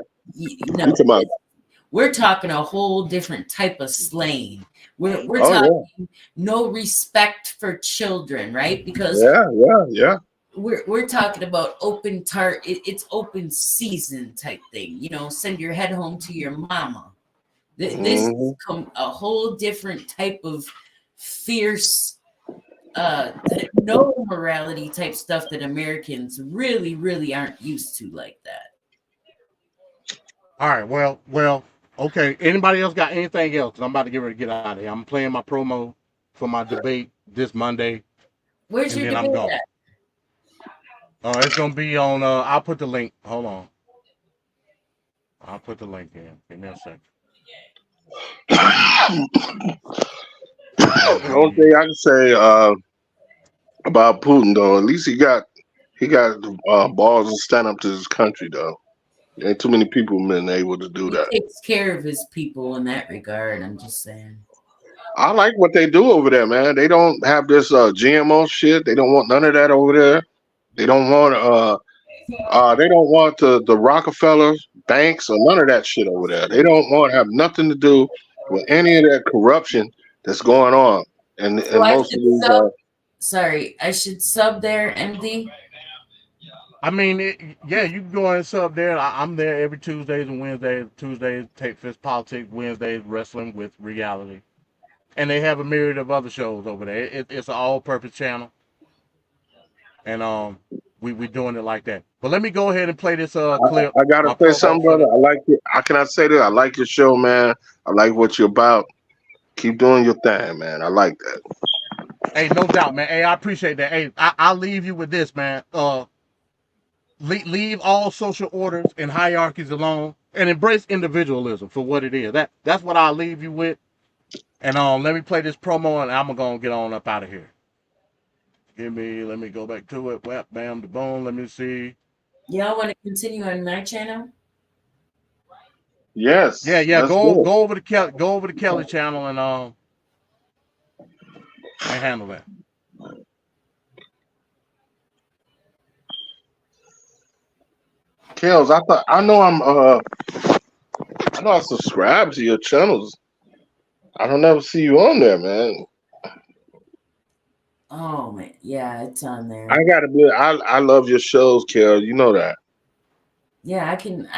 We're talking a whole different type of slaying. We're talking no respect for children, right? Because yeah. We're talking about it's open season type thing. You know, send your head home to your mama. This is a whole different type of fierce, no morality type stuff that Americans really, really aren't used to like that. All right, well, okay. Anybody else got anything else? 'Cause I'm about to get ready to get out of here. I'm playing my promo for my debate this Monday. Where's your debate at? It's gonna be on. I'll put the link. Hold on. I'll put the link in. Give me a second. The only thing I can say about Putin, though, at least he got balls to stand up to his country, though. There ain't too many people been able to do that. He takes care of his people in that regard. I'm just saying. I like what they do over there, man. They don't have this GMO shit. They don't want none of that over there. They don't want the Rockefeller banks or none of that shit over there. They don't have nothing to do with any of that corruption that's going on. And most of these. Sorry, I should sub there, MD. I mean, you can go and sub there. I'm there every Tuesdays and Wednesdays. Tuesdays, Take Fist Politics. Wednesdays, Wrestling with Reality. And they have a myriad of other shows over there. It's an all-purpose channel. And we doing it like that. But let me go ahead and play this clip. I gotta say something, brother. I like it. How can I say that? I like your show, man. I like what you're about. Keep doing your thing, man. I like that. Hey, no doubt, man. Hey, I appreciate that. Hey, I'll leave you with this, man. Leave all social orders and hierarchies alone and embrace individualism for what it is. That's what I'll leave you with. And let me play this promo and I'm gonna get on up out of here. Let me go back to it. Whap, bam, the bone. Let me see. Y'all want to continue on my channel? Yes. Yeah. Go over to Kelly channel and handle that. Kels, I know I subscribe to your channels. I don't ever see you on there, man. Oh man, yeah, it's on there. I love your shows, Kel. You know that. Yeah, I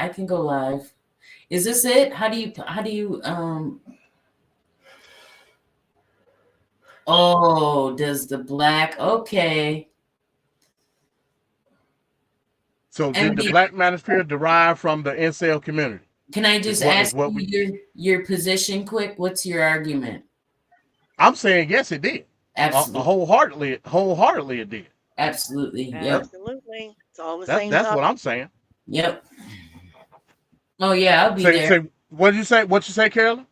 can go live. Is this it? How do you oh, does the black okay. So did the Black Manosphere derive from the incel community? Can I just ask you your position quick? What's your argument? I'm saying yes, it did. Absolutely. Wholeheartedly it did. Absolutely. Yep. Absolutely. It's all the same. That's what I'm saying. Yep. Oh yeah, I'll be there. What did you say? What you say, Carolyn?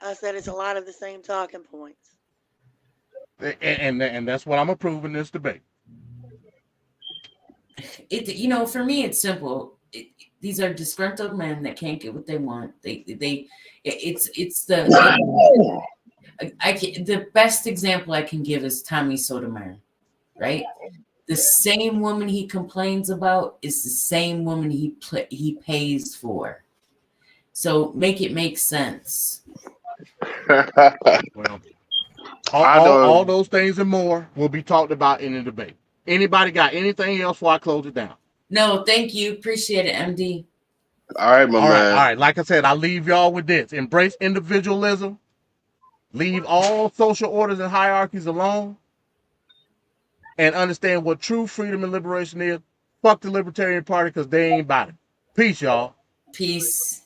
I said it's a lot of the same talking points. And that's what I'm approving this debate. For me, it's simple. These are disgruntled men that can't get what they want. The best example I can give is Tommy Sotomayor, right? The same woman he complains about is the same woman he pays for. So make it make sense. Well, All those things and more will be talked about in the debate. Anybody got anything else before I close it down? No, thank you. Appreciate it, MD. All right, my man. All right. Like I said, I leave y'all with this. Embrace individualism. Leave all social orders and hierarchies alone. And understand what true freedom and liberation is. Fuck the Libertarian Party because they ain't about it. Peace, y'all. Peace.